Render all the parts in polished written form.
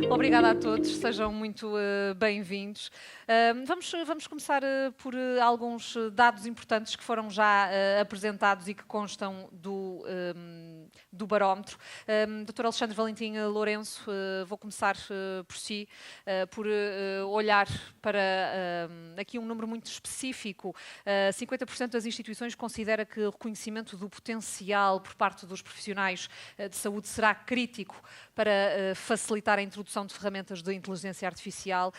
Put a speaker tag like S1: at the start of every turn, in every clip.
S1: Obrigada a todos, sejam muito bem-vindos. Vamos começar por alguns dados importantes que foram já apresentados e que constam do barómetro. Dr. Alexandre Valentim Lourenço, vou começar por si, por olhar para aqui um número muito específico. 50% das instituições considera que o reconhecimento do potencial por parte dos profissionais de saúde será crítico para facilitar a introdução de ferramentas de inteligência artificial.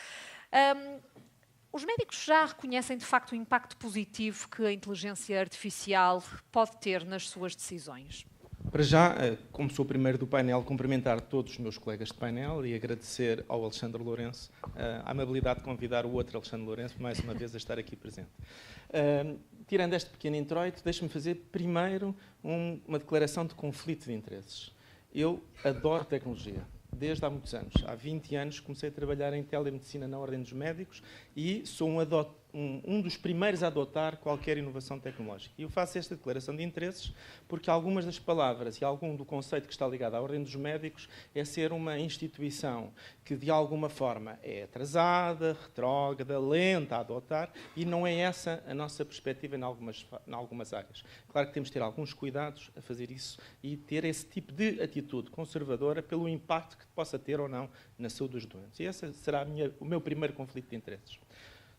S1: Os médicos já reconhecem, de facto, o impacto positivo que a inteligência artificial pode ter nas suas decisões?
S2: Para já, como sou o primeiro do painel, cumprimentar todos os meus colegas de painel e agradecer ao Alexandre Lourenço a amabilidade de convidar o outro Alexandre Lourenço, mais uma vez, a estar aqui presente. Tirando este pequeno introito, deixe-me fazer primeiro uma declaração de conflito de interesses. Eu adoro tecnologia. Desde há muitos anos. Há 20 anos comecei a trabalhar em telemedicina na Ordem dos Médicos e sou um dos primeiros a adotar qualquer inovação tecnológica. E eu faço esta declaração de interesses porque algumas das palavras e algum do conceito que está ligado à Ordem dos Médicos é ser uma instituição que, de alguma forma, é atrasada, retrógrada, lenta a adotar, e não é essa a nossa perspectiva em algumas áreas. Claro que temos de ter alguns cuidados a fazer isso e ter esse tipo de atitude conservadora pelo impacto que possa ter ou não na saúde dos doentes. E esse será o meu primeiro conflito de interesses.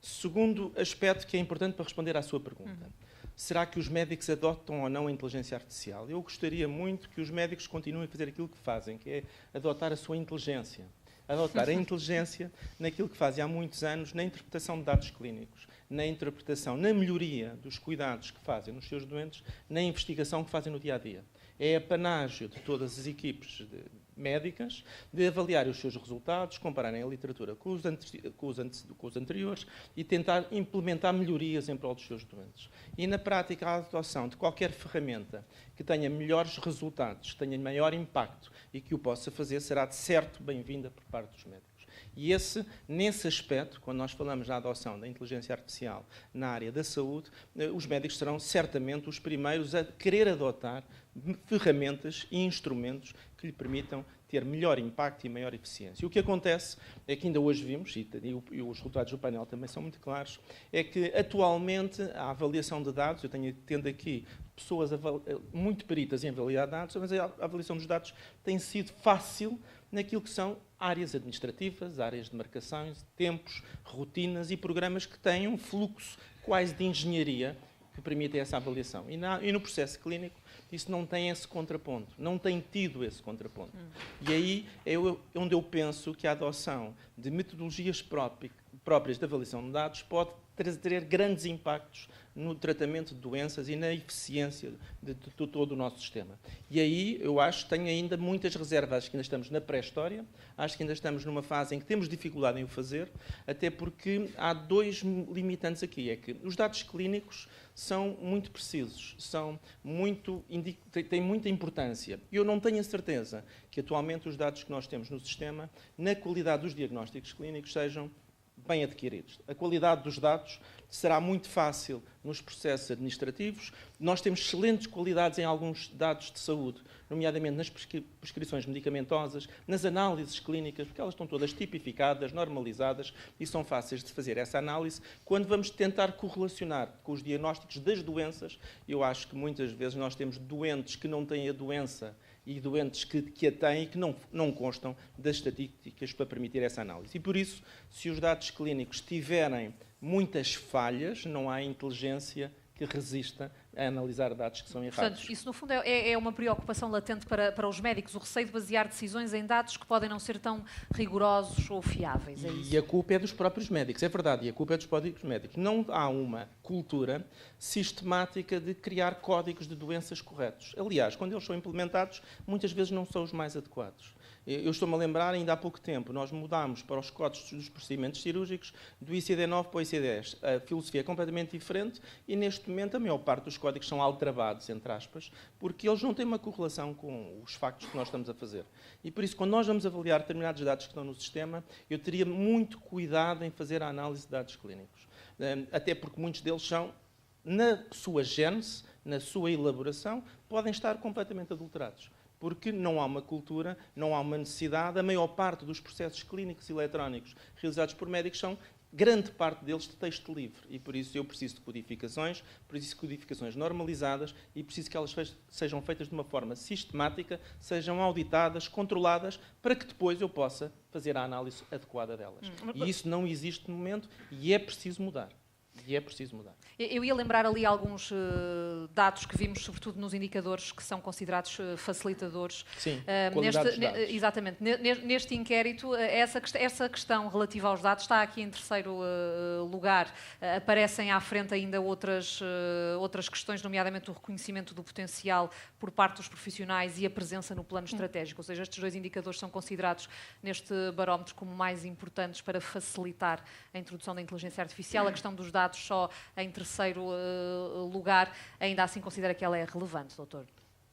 S2: Segundo aspecto que é importante para responder à sua pergunta. Será que os médicos adotam ou não a inteligência artificial? Eu gostaria muito que os médicos continuem a fazer aquilo que fazem, que é adotar a sua inteligência. Adotar a inteligência naquilo que fazem há muitos anos, na interpretação de dados clínicos, na interpretação, na melhoria dos cuidados que fazem nos seus doentes, na investigação que fazem no dia-a-dia. É apanágio de todas as equipes médicas de avaliar os seus resultados, compararem a literatura com os anteriores e tentar implementar melhorias em prol dos seus doentes. E, na prática, a adoção de qualquer ferramenta que tenha melhores resultados, que tenha maior impacto e que o possa fazer, será de certo bem-vinda por parte dos médicos. E nesse aspecto, quando nós falamos da adoção da inteligência artificial na área da saúde, os médicos serão certamente os primeiros a querer adotar ferramentas e instrumentos que lhe permitam ter melhor impacto e maior eficiência. E o que acontece é que ainda hoje vimos, e os resultados do painel também são muito claros, é que atualmente a avaliação de dados, eu tendo aqui pessoas muito peritas em avaliar dados, mas a avaliação dos dados tem sido fácil naquilo que são áreas administrativas, áreas de marcações, tempos, rotinas e programas que têm um fluxo quase de engenharia que permitem essa avaliação. E no processo clínico isso não tem esse contraponto, não tem tido esse contraponto. E aí é onde eu penso que a adoção de metodologias próprias de avaliação de dados pode trazer grandes impactos no tratamento de doenças e na eficiência de todo o nosso sistema. E aí eu acho que tenho ainda muitas reservas, acho que ainda estamos na pré-história, acho que ainda estamos numa fase em que temos dificuldade em o fazer, até porque há dois limitantes aqui, é que os dados clínicos são muito precisos, têm muita importância. E eu não tenho a certeza que atualmente os dados que nós temos no sistema, na qualidade dos diagnósticos clínicos, sejam bem adquiridos. A qualidade dos dados será muito fácil nos processos administrativos. Nós temos excelentes qualidades em alguns dados de saúde, nomeadamente nas prescrições medicamentosas, nas análises clínicas, porque elas estão todas tipificadas, normalizadas e são fáceis de fazer essa análise. Quando vamos tentar correlacionar com os diagnósticos das doenças, eu acho que muitas vezes nós temos doentes que não têm a doença e doentes que a têm e que não constam das estatísticas para permitir essa análise. E por isso, se os dados clínicos tiverem muitas falhas, não há inteligência que resista a analisar dados que são errados.
S1: Portanto, isso no fundo é uma preocupação latente para os médicos, o receio de basear decisões em dados que podem não ser tão rigorosos ou fiáveis. É isso?
S2: E a culpa é dos próprios médicos, é verdade, e a culpa é dos próprios médicos. Não há uma cultura sistemática de criar códigos de doenças corretos. Aliás, quando eles são implementados, muitas vezes não são os mais adequados. Eu estou-me a lembrar, ainda há pouco tempo, nós mudámos para os códigos dos procedimentos cirúrgicos do ICD-9 para o ICD-10. A filosofia é completamente diferente e, neste momento, a maior parte dos códigos são aldrabados, entre aspas, porque eles não têm uma correlação com os factos que nós estamos a fazer. E, por isso, quando nós vamos avaliar determinados dados que estão no sistema, eu teria muito cuidado em fazer a análise de dados clínicos. Até porque muitos deles são, na sua gênese, na sua elaboração, podem estar completamente adulterados. Porque não há uma cultura, não há uma necessidade. A maior parte dos processos clínicos eletrónicos realizados por médicos são, grande parte deles, de texto livre. E por isso eu preciso de codificações, preciso de codificações normalizadas e preciso que elas sejam feitas de uma forma sistemática, sejam auditadas, controladas, para que depois eu possa fazer a análise adequada delas. E isso não existe no momento e é preciso mudar. Eu
S1: ia lembrar ali alguns dados que vimos, sobretudo nos indicadores que são considerados facilitadores.
S2: Sim, qualidade dos dados.
S1: Exatamente. Neste inquérito, essa questão relativa aos dados está aqui em terceiro lugar. Aparecem à frente ainda outras questões, nomeadamente o reconhecimento do potencial por parte dos profissionais e a presença no plano estratégico. Ou seja, estes dois indicadores são considerados neste barómetro como mais importantes para facilitar a introdução da inteligência artificial. A questão dos dados só em terceiro lugar, ainda assim considera que ela é relevante, doutor?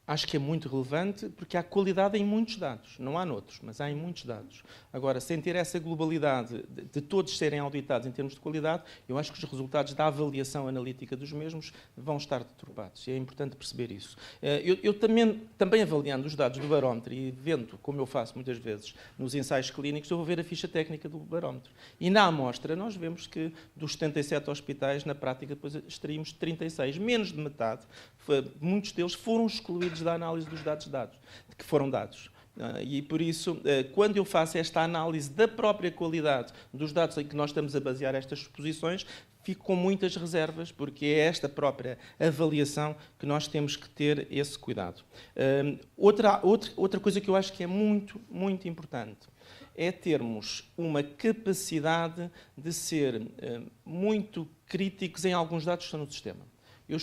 S2: Acho que é muito relevante porque há qualidade em muitos dados. Não há noutros, mas há em muitos dados. Agora, sem ter essa globalidade de todos serem auditados em termos de qualidade, eu acho que os resultados da avaliação analítica dos mesmos vão estar deturpados. E é importante perceber isso. Eu também avaliando os dados do barómetro e vendo, como eu faço muitas vezes nos ensaios clínicos, eu vou ver a ficha técnica do barómetro. E na amostra nós vemos que dos 77 hospitais, na prática, depois extraímos 36, menos de metade. Muitos deles foram excluídos da análise dos dados que foram dados. E por isso, quando eu faço esta análise da própria qualidade dos dados em que nós estamos a basear estas exposições, fico com muitas reservas, porque é esta própria avaliação que nós temos que ter esse cuidado. Outra coisa que eu acho que é muito, muito importante é termos uma capacidade de ser muito críticos em alguns dados que estão no sistema. Eu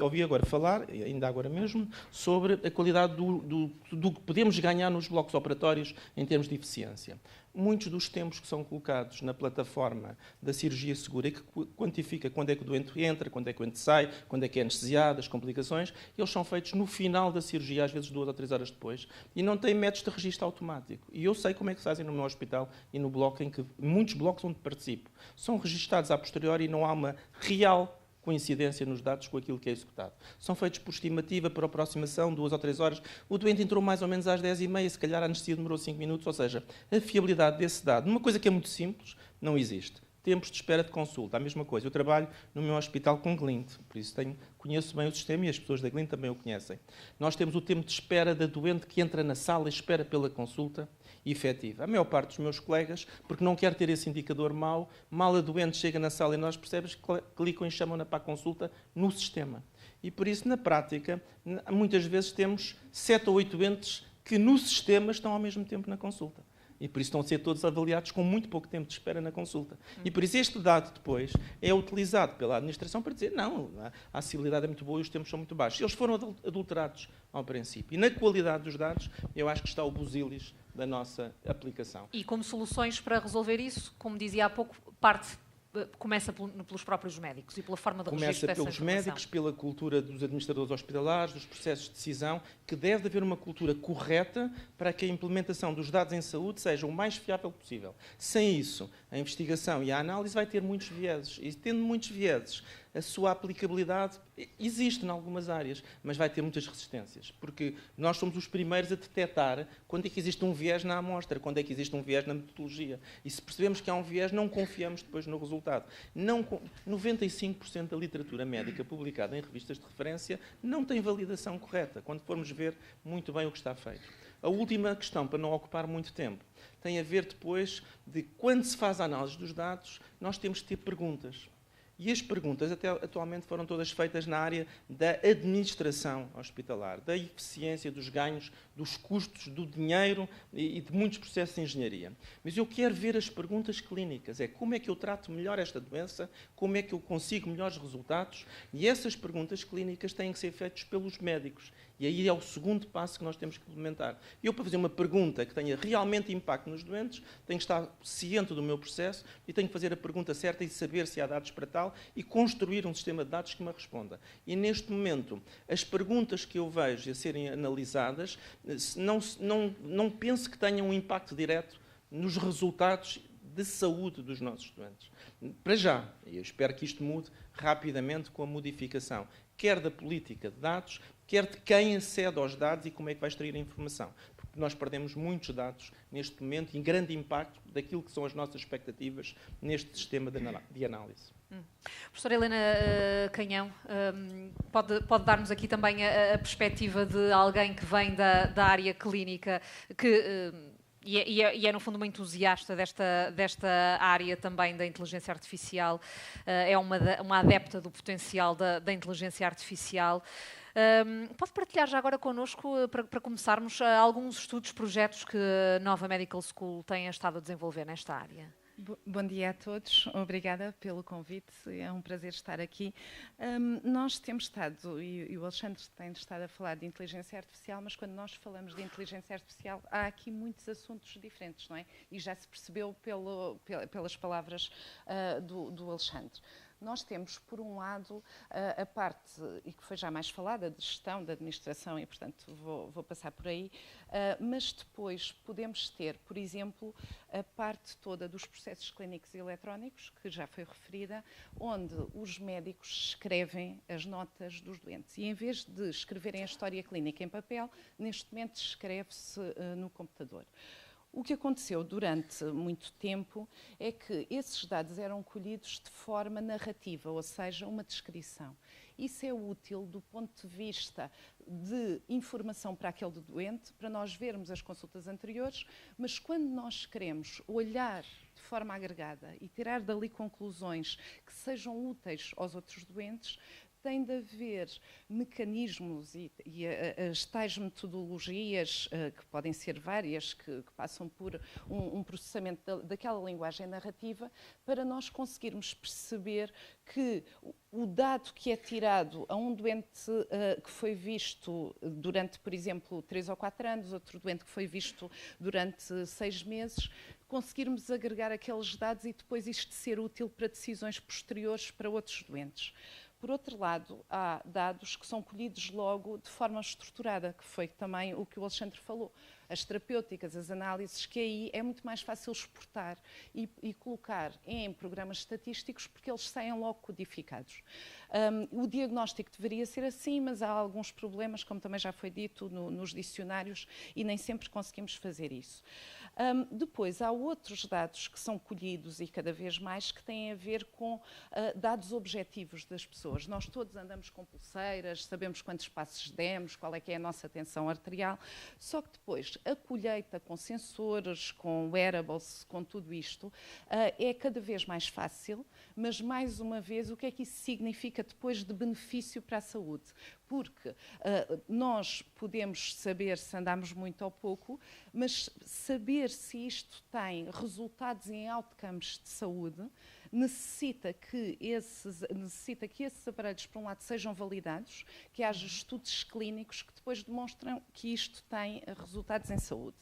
S2: ouvi agora falar, ainda agora mesmo, sobre a qualidade do que podemos ganhar nos blocos operatórios em termos de eficiência. Muitos dos tempos que são colocados na plataforma da cirurgia segura, que quantifica quando é que o doente entra, quando é que o doente sai, quando é que é anestesiado, as complicações, eles são feitos no final da cirurgia, às vezes 2 ou 3 horas depois, e não têm métodos de registro automático. E eu sei como é que fazem no meu hospital e no bloco em que muitos blocos onde participo são registados a posteriori e não há uma real coincidência nos dados com aquilo que é executado. São feitos por estimativa, por aproximação, 2 ou 3 horas. O doente entrou mais ou menos às 10h30, se calhar a anestesia demorou 5 minutos, ou seja, a fiabilidade desse dado, uma coisa que é muito simples, não existe. Tempos de espera de consulta, a mesma coisa. Eu trabalho no meu hospital com Glint, por isso conheço bem o sistema e as pessoas da Glint também o conhecem. Nós temos o tempo de espera da doente que entra na sala e espera pela consulta efetiva. A maior parte dos meus colegas, porque não quer ter esse indicador mal a doente chega na sala e nós percebemos que clicam e chamam-na para a consulta no sistema. E por isso, na prática, muitas vezes temos 7 ou 8 doentes que no sistema estão ao mesmo tempo na consulta. E por isso estão a ser todos avaliados com muito pouco tempo de espera na consulta. E por isso este dado depois é utilizado pela administração para dizer não, a acessibilidade é muito boa e os tempos são muito baixos. Eles foram adulterados ao princípio. E na qualidade dos dados, eu acho que está o busilis da nossa aplicação.
S1: E como soluções para resolver isso, como dizia há pouco, começa pelos próprios médicos e pela forma de registro dessa informação.
S2: Começa pelos médicos, pela cultura dos administradores hospitalares, dos processos de decisão, que deve haver uma cultura correta para que a implementação dos dados em saúde seja o mais fiável possível. Sem isso, a investigação e a análise vai ter muitos vieses. E tendo muitos vieses, a sua aplicabilidade existe em algumas áreas, mas vai ter muitas resistências, porque nós somos os primeiros a detectar quando é que existe um viés na amostra, quando é que existe um viés na metodologia. E se percebemos que há um viés, não confiamos depois no resultado. 95% da literatura médica publicada em revistas de referência não tem validação correta, quando formos ver muito bem o que está feito. A última questão, para não ocupar muito tempo, tem a ver depois de quando se faz a análise dos dados, nós temos que ter perguntas. E as perguntas, até atualmente, foram todas feitas na área da administração hospitalar, da eficiência, dos ganhos, dos custos, do dinheiro e de muitos processos de engenharia. Mas eu quero ver as perguntas clínicas. É como é que eu trato melhor esta doença, como é que eu consigo melhores resultados, e essas perguntas clínicas têm que ser feitas pelos médicos. E aí é o segundo passo que nós temos que implementar. Eu, para fazer uma pergunta que tenha realmente impacto nos doentes, tenho que estar ciente do meu processo e tenho que fazer a pergunta certa e saber se há dados para tal e construir um sistema de dados que me responda. E neste momento, as perguntas que eu vejo a serem analisadas, não penso que tenham um impacto direto nos resultados de saúde dos nossos doentes. Para já, e eu espero que isto mude rapidamente com a modificação, quer da política de dados, quer de quem acede aos dados e como é que vai extrair a informação. Porque nós perdemos muitos dados neste momento e grande impacto daquilo que são as nossas expectativas neste sistema de análise.
S1: Professora Helena Canhão, pode dar-nos aqui também a perspectiva de alguém que vem da área clínica, e é, no fundo, uma entusiasta desta área também da inteligência artificial, é uma adepta do potencial da inteligência artificial. Pode partilhar já agora connosco, para começarmos, alguns estudos, projetos que a Nova Medical School tem estado a desenvolver nesta área?
S3: Bom dia a todos, obrigada pelo convite, é um prazer estar aqui. Nós temos estado, e o Alexandre tem estado a falar de inteligência artificial, mas quando nós falamos de inteligência artificial há aqui muitos assuntos diferentes, não é? E já se percebeu pelas palavras do Alexandre. Nós temos, por um lado, a parte, e que foi já mais falada, de gestão, de administração, e, portanto, vou passar por aí, mas depois podemos ter, por exemplo, a parte toda dos processos clínicos e eletrónicos, que já foi referida, onde os médicos escrevem as notas dos doentes. E, em vez de escreverem a história clínica em papel, neste momento escreve-se no computador. O que aconteceu durante muito tempo é que esses dados eram colhidos de forma narrativa, ou seja, uma descrição. Isso é útil do ponto de vista de informação para aquele doente, para nós vermos as consultas anteriores, mas quando nós queremos olhar de forma agregada e tirar dali conclusões que sejam úteis aos outros doentes, tem de haver mecanismos e as tais metodologias, que podem ser várias, que passam por um processamento daquela linguagem narrativa, para nós conseguirmos perceber que o dado que é tirado a um doente que foi visto durante, por exemplo, 3 ou 4 anos, outro doente que foi visto durante 6 meses, conseguirmos agregar aqueles dados e depois isto ser útil para decisões posteriores para outros doentes. Por outro lado, há dados que são colhidos logo de forma estruturada, que foi também o que o Alexandre falou. As terapêuticas, as análises, que aí é muito mais fácil exportar e colocar em programas estatísticos, porque eles saem logo codificados. O diagnóstico deveria ser assim, mas há alguns problemas, como também já foi dito, nos dicionários, e nem sempre conseguimos fazer isso. Depois, há outros dados que são colhidos e cada vez mais que têm a ver com dados objetivos das pessoas. Nós todos andamos com pulseiras, sabemos quantos passos demos, qual é que é a nossa tensão arterial, só que depois a colheita com sensores, com wearables, com tudo isto, é cada vez mais fácil, mas mais uma vez, o que é que isso significa depois de benefício para a saúde? Porque nós podemos saber se andamos muito ou pouco, mas saber se isto tem resultados em outcomes de saúde necessita que esses aparelhos, por um lado, sejam validados, que haja estudos clínicos que depois demonstram que isto tem resultados em saúde.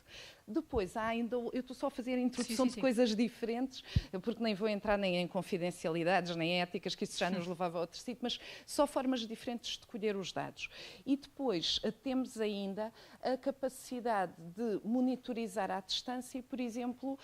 S3: Depois, há ainda, eu estou só a fazer a introdução de coisas diferentes, porque nem vou entrar nem em confidencialidades, nem em éticas, que isso já nos levava a outro sítio, mas só formas diferentes de colher os dados. E depois temos ainda a capacidade de monitorizar à distância e, por exemplo,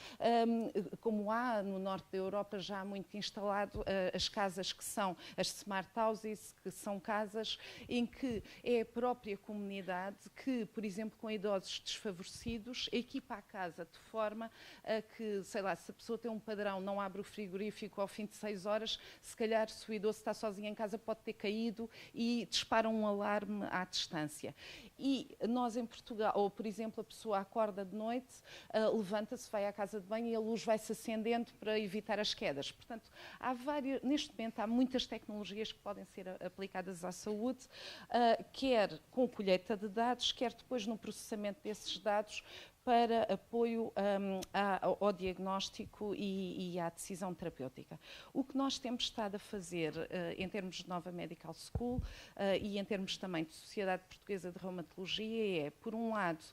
S3: como há no norte da Europa já muito instalado, as casas que são as smart houses, que são casas em que é a própria comunidade que, por exemplo, com idosos desfavorecidos, equipa a casa de forma a que, sei lá, se a pessoa tem um padrão, não abre o frigorífico ao fim de 6 horas, se calhar se o idoso está sozinho em casa pode ter caído e dispara um alarme à distância. E nós em Portugal, ou por exemplo, a pessoa acorda de noite, levanta-se, vai à casa de banho e a luz vai-se acendendo para evitar as quedas. Portanto, neste momento há muitas tecnologias que podem ser aplicadas à saúde, quer com colheita de dados, quer depois no processamento desses dados, para apoio ao diagnóstico e à decisão terapêutica. O que nós temos estado a fazer em termos de Nova Medical School e em termos também de Sociedade Portuguesa de Reumatologia é, por um lado,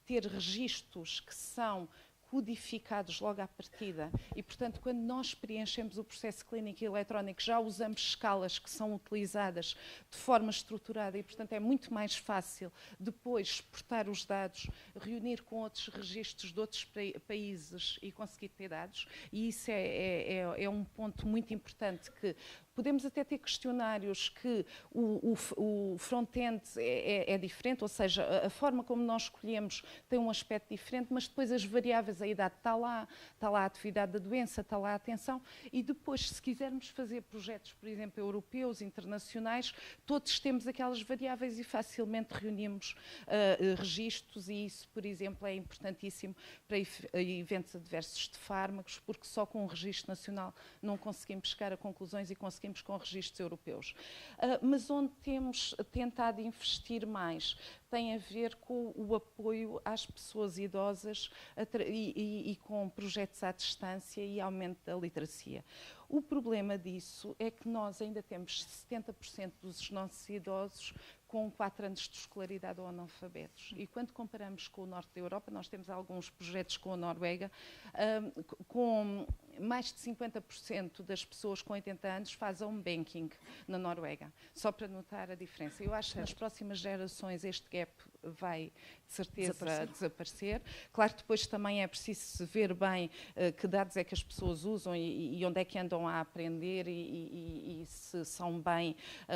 S3: ter registros que são codificados logo à partida e, portanto, quando nós preenchemos o processo clínico eletrónico, já usamos escalas que são utilizadas de forma estruturada e, portanto, é muito mais fácil depois exportar os dados, reunir com outros registros de outros países e conseguir ter dados. E isso é um ponto muito importante que podemos até ter questionários que o front-end é diferente, ou seja, a forma como nós escolhemos tem um aspecto diferente, mas depois as variáveis, a idade está lá a atividade da doença, está lá a atenção, e depois, se quisermos fazer projetos, por exemplo, europeus, internacionais, todos temos aquelas variáveis e facilmente reunimos registros, e isso, por exemplo, é importantíssimo para eventos adversos de fármacos, porque só com um registro nacional não conseguimos chegar a conclusões e conseguimos com registros europeus. Mas onde temos tentado investir mais tem a ver com o apoio às pessoas idosas e com projetos à distância e aumento da literacia. O problema disso é que nós ainda temos 70% dos nossos idosos com 4 anos de escolaridade ou analfabetos. E quando comparamos com o norte da Europa, nós temos alguns projetos com a Noruega, com mais de 50% das pessoas com 80 anos fazem home banking na Noruega, só para notar a diferença. Eu acho que nas próximas gerações este gap vai, de certeza, desaparecer. Claro que depois também é preciso ver bem que dados é que as pessoas usam e onde é que andam a aprender e se são bem,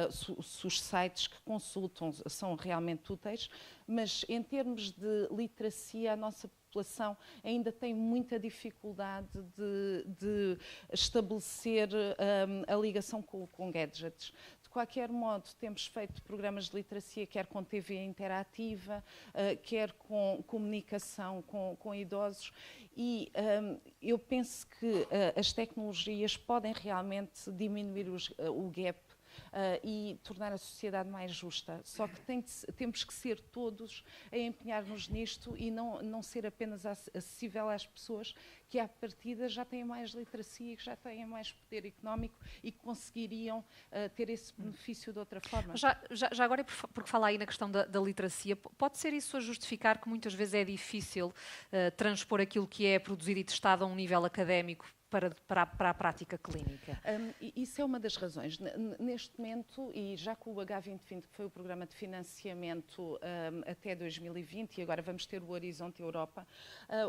S3: se os sites que consultam são realmente úteis, mas em termos de literacia, a nossa população ainda tem muita dificuldade de estabelecer a ligação com gadgets. De qualquer modo, temos feito programas de literacia, quer com TV interativa, quer com comunicação com idosos, e eu penso que as tecnologias podem realmente diminuir o gap e tornar a sociedade mais justa. Só que temos que ser todos a empenhar-nos nisto e não ser apenas acessível às pessoas que, à partida, já têm mais literacia, que já têm mais poder económico e que conseguiriam ter esse benefício de outra forma.
S1: Já agora, porque fala aí na questão da literacia, pode ser isso a justificar que muitas vezes é difícil transpor aquilo que é produzido e testado a um nível académico para a prática clínica?
S3: Isso é uma das razões. Neste momento, e já com o H2020, que foi o programa de financiamento até 2020, e agora vamos ter o Horizonte Europa,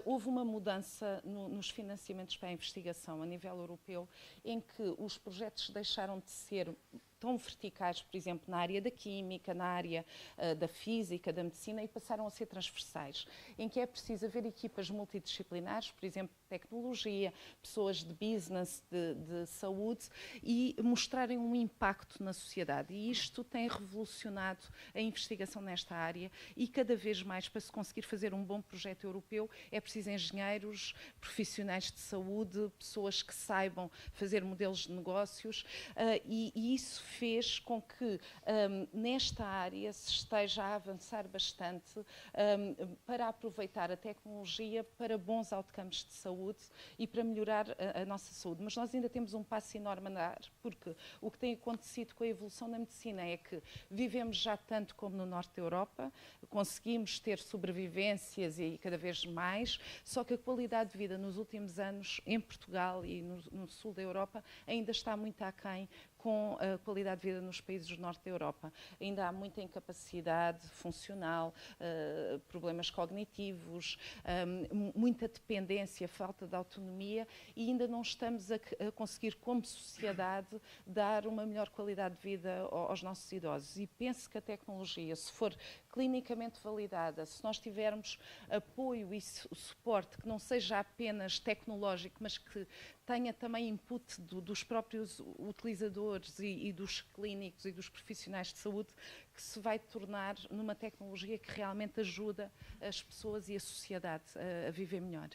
S3: houve uma mudança nos financiamentos para a investigação a nível europeu, em que os projetos deixaram de ser tão verticais, por exemplo, na área da química, na área da física, da medicina, e passaram a ser transversais, em que é preciso haver equipas multidisciplinares, por exemplo, tecnologia, pessoas de business, de saúde, e mostrarem um impacto na sociedade. E isto tem revolucionado a investigação nesta área, e cada vez mais, para se conseguir fazer um bom projeto europeu, é preciso engenheiros, profissionais de saúde, pessoas que saibam fazer modelos de negócios, e isso fez com que nesta área se esteja a avançar bastante para aproveitar a tecnologia para bons outcomes de saúde e para melhorar a nossa saúde. Mas nós ainda temos um passo enorme a dar, porque o que tem acontecido com a evolução da medicina é que vivemos já tanto como no norte da Europa, conseguimos ter sobrevivências e cada vez mais, só que a qualidade de vida nos últimos anos em Portugal e no sul da Europa ainda está muito aquém com a qualidade de vida nos países do norte da Europa. Ainda há muita incapacidade funcional, problemas cognitivos, muita dependência, falta de autonomia, e ainda não estamos a conseguir, como sociedade, dar uma melhor qualidade de vida aos nossos idosos. E penso que a tecnologia, se for clinicamente validada, se nós tivermos apoio e suporte que não seja apenas tecnológico, mas que tenha também input dos próprios utilizadores e dos clínicos e dos profissionais de saúde, que se vai tornar numa tecnologia que realmente ajuda as pessoas e a sociedade a viver melhor.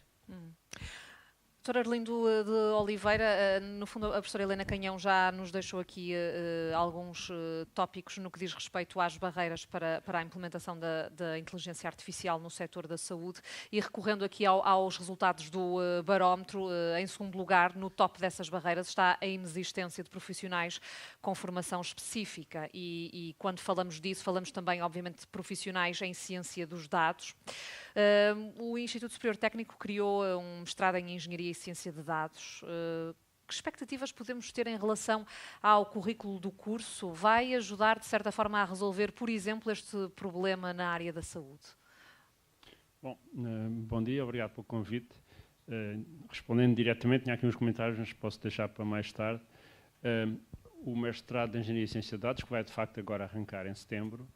S1: Doutor Arlindo de Oliveira, no fundo a professora Helena Canhão já nos deixou aqui alguns tópicos no que diz respeito às barreiras para a implementação da inteligência artificial no setor da saúde e recorrendo aqui aos resultados do barómetro, em segundo lugar, no top dessas barreiras está a inexistência de profissionais com formação específica e quando falamos disso, falamos também, obviamente, de profissionais em ciência dos dados. O Instituto Superior Técnico criou um mestrado em Engenharia e Ciência de Dados. Que expectativas podemos ter em relação ao currículo do curso? Vai ajudar, de certa forma, a resolver, por exemplo, este problema na área da saúde?
S4: Bom, bom dia, obrigado pelo convite. Respondendo diretamente, tinha aqui uns comentários, mas posso deixar para mais tarde. O mestrado de Engenharia e Ciência de Dados, que vai de facto agora arrancar em setembro,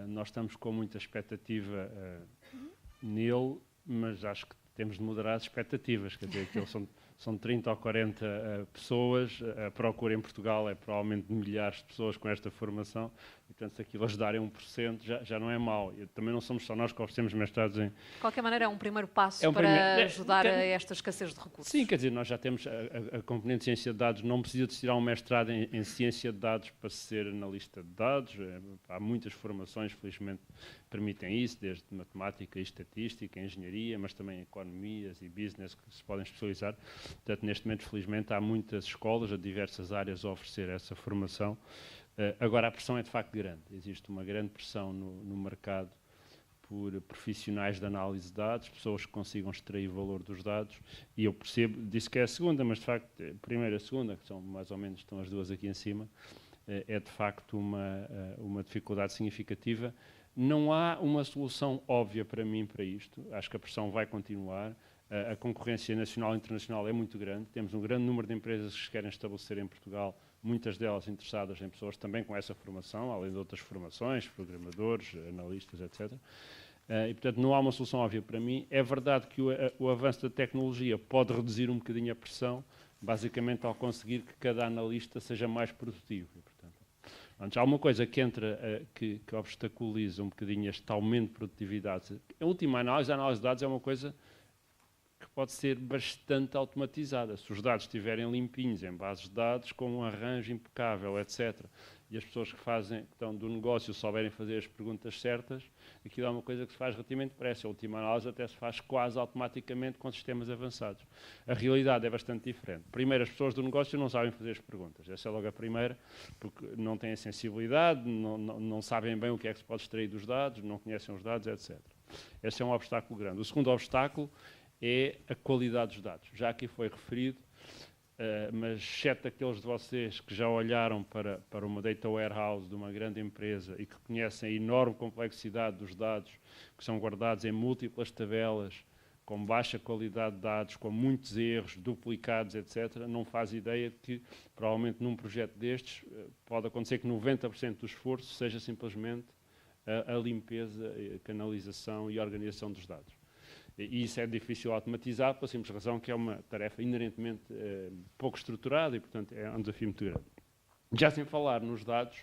S4: nós estamos com muita expectativa nele, mas acho que temos de moderar as expectativas, quer dizer, que são 30 ou 40 pessoas, a procura em Portugal é provavelmente de milhares de pessoas com esta formação, e portanto se aquilo ajudarem 1% já não é mau. E também não somos só nós que oferecemos mestrados em...
S1: De qualquer maneira é um primeiro passo para ajudar a esta escassez de recursos.
S4: Sim, quer dizer, nós já temos a componente de ciência de dados, não precisa de tirar um mestrado em ciência de dados para ser analista de dados, há muitas formações, felizmente, permitem isso, desde matemática e estatística, engenharia, mas também economias e business que se podem especializar. Portanto, neste momento, felizmente, há muitas escolas a diversas áreas a oferecer essa formação. Agora, a pressão é de facto grande. Existe uma grande pressão no mercado por profissionais de análise de dados, pessoas que consigam extrair valor dos dados, e eu percebo, disse que é a segunda, mas de facto, a primeira e a segunda, que são mais ou menos, estão as duas aqui em cima, é de facto uma dificuldade significativa. Não há uma solução óbvia para mim para isto. Acho que a pressão vai continuar. A concorrência nacional e internacional é muito grande. Temos um grande número de empresas que se querem estabelecer em Portugal, muitas delas interessadas em pessoas também com essa formação, além de outras formações, programadores, analistas, etc. E, portanto, não há uma solução óbvia para mim. É verdade que o avanço da tecnologia pode reduzir um bocadinho a pressão, basicamente ao conseguir que cada analista seja mais produtivo. E, portanto, antes, há uma coisa que entra, que obstaculiza um bocadinho este aumento de produtividade. Em última análise, a análise de dados é uma coisa que pode ser bastante automatizada. Se os dados estiverem limpinhos em bases de dados, com um arranjo impecável, etc., e as pessoas que estão do negócio souberem fazer as perguntas certas, aquilo é uma coisa que se faz relativamente depressa. A última análise até se faz quase automaticamente com sistemas avançados. A realidade é bastante diferente. Primeiro, as pessoas do negócio não sabem fazer as perguntas. Essa é logo a primeira, porque não têm sensibilidade, não sabem bem o que é que se pode extrair dos dados, não conhecem os dados, etc. Esse é um obstáculo grande. O segundo obstáculo é a qualidade dos dados. Já aqui foi referido, mas exceto aqueles de vocês que já olharam para uma data warehouse de uma grande empresa e que conhecem a enorme complexidade dos dados que são guardados em múltiplas tabelas, com baixa qualidade de dados, com muitos erros, duplicados, etc., não faz ideia de que, provavelmente, num projeto destes, pode acontecer que 90% do esforço seja simplesmente a limpeza, a canalização e a organização dos dados. E isso é difícil automatizar, pela simples razão que é uma tarefa inerentemente pouco estruturada e, portanto, é um desafio muito grande. Já sem falar nos dados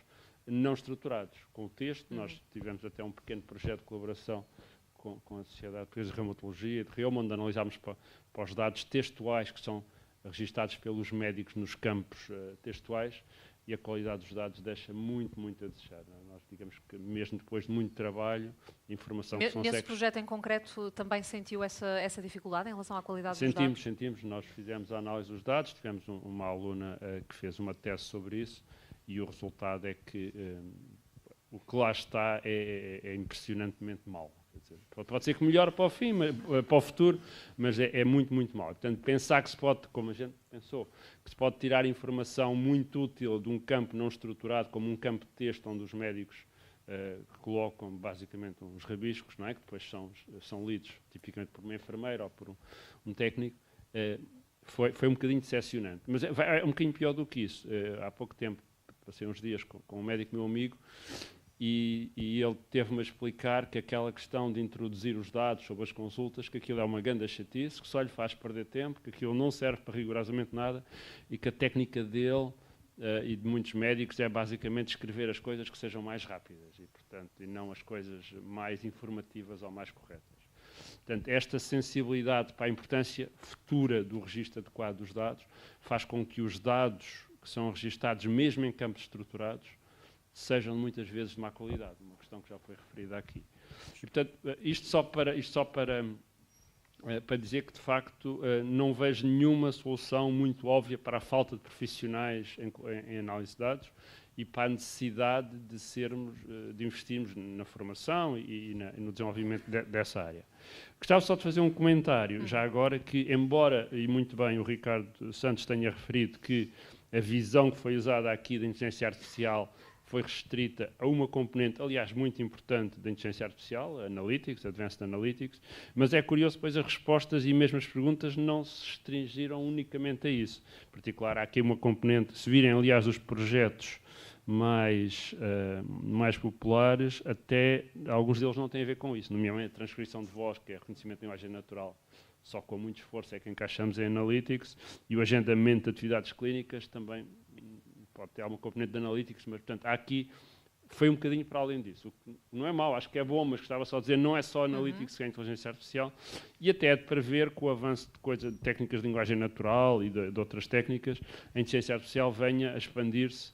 S4: não estruturados. Com o texto, nós tivemos até um pequeno projeto de colaboração com a Sociedade Portuguesa de Reumatologia de Reuma, onde analisámos para os dados textuais que são registados pelos médicos nos campos textuais, e a qualidade dos dados deixa muito, muito a desejar. Nós, digamos que mesmo depois de muito trabalho, informação que são
S1: Nesse projeto em concreto também sentiu essa dificuldade em relação à qualidade dos dados?
S4: Sentimos. Nós fizemos a análise dos dados, tivemos uma aluna que fez uma tese sobre isso, e o resultado é que o que lá está é impressionantemente mau. Pode ser que melhore para o fim, para o futuro, mas é muito, muito mau. Portanto, pensar que se pode, como a gente pensou, que se pode tirar informação muito útil de um campo não estruturado, como um campo de texto, onde os médicos colocam basicamente uns rabiscos, não é? Que depois são lidos tipicamente por uma enfermeira ou por um técnico, foi um bocadinho decepcionante. Mas é um bocadinho pior do que isso. Há pouco tempo, passei uns dias com um médico meu amigo, e ele teve-me a explicar que aquela questão de introduzir os dados sobre as consultas, que aquilo é uma grande chatice, que só lhe faz perder tempo, que aquilo não serve para rigorosamente nada, e que a técnica dele e de muitos médicos é basicamente escrever as coisas que sejam mais rápidas e, portanto, e não as coisas mais informativas ou mais corretas. Portanto, esta sensibilidade para a importância futura do registro adequado dos dados faz com que os dados que são registados, mesmo em campos estruturados, sejam muitas vezes de má qualidade, uma questão que já foi referida aqui. E, portanto, isto só para dizer que, de facto, não vejo nenhuma solução muito óbvia para a falta de profissionais em análise de dados e para a necessidade de investirmos na formação e no desenvolvimento dessa área. Gostava só de fazer um comentário, já agora, que, embora, e muito bem o Ricardo Santos tenha referido que a visão que foi usada aqui da inteligência artificial foi restrita a uma componente, aliás, muito importante da inteligência artificial, Analytics, Advanced Analytics, mas é curioso, pois as respostas e mesmo as perguntas não se restringiram unicamente a isso. Em particular, há aqui uma componente, se virem, aliás, os projetos mais populares, até alguns deles não têm a ver com isso, nomeadamente a transcrição de voz, que é reconhecimento de imagem natural, só com muito esforço é que encaixamos em Analytics, e o agendamento de atividades clínicas também pode ter alguma componente de Analytics, mas, portanto, aqui foi um bocadinho para além disso. O que não é mau, acho que é bom, mas gostava só de dizer, não é só Analytics que é inteligência artificial, e até é de prever que o avanço de técnicas de linguagem natural e de outras técnicas, a inteligência artificial venha a expandir-se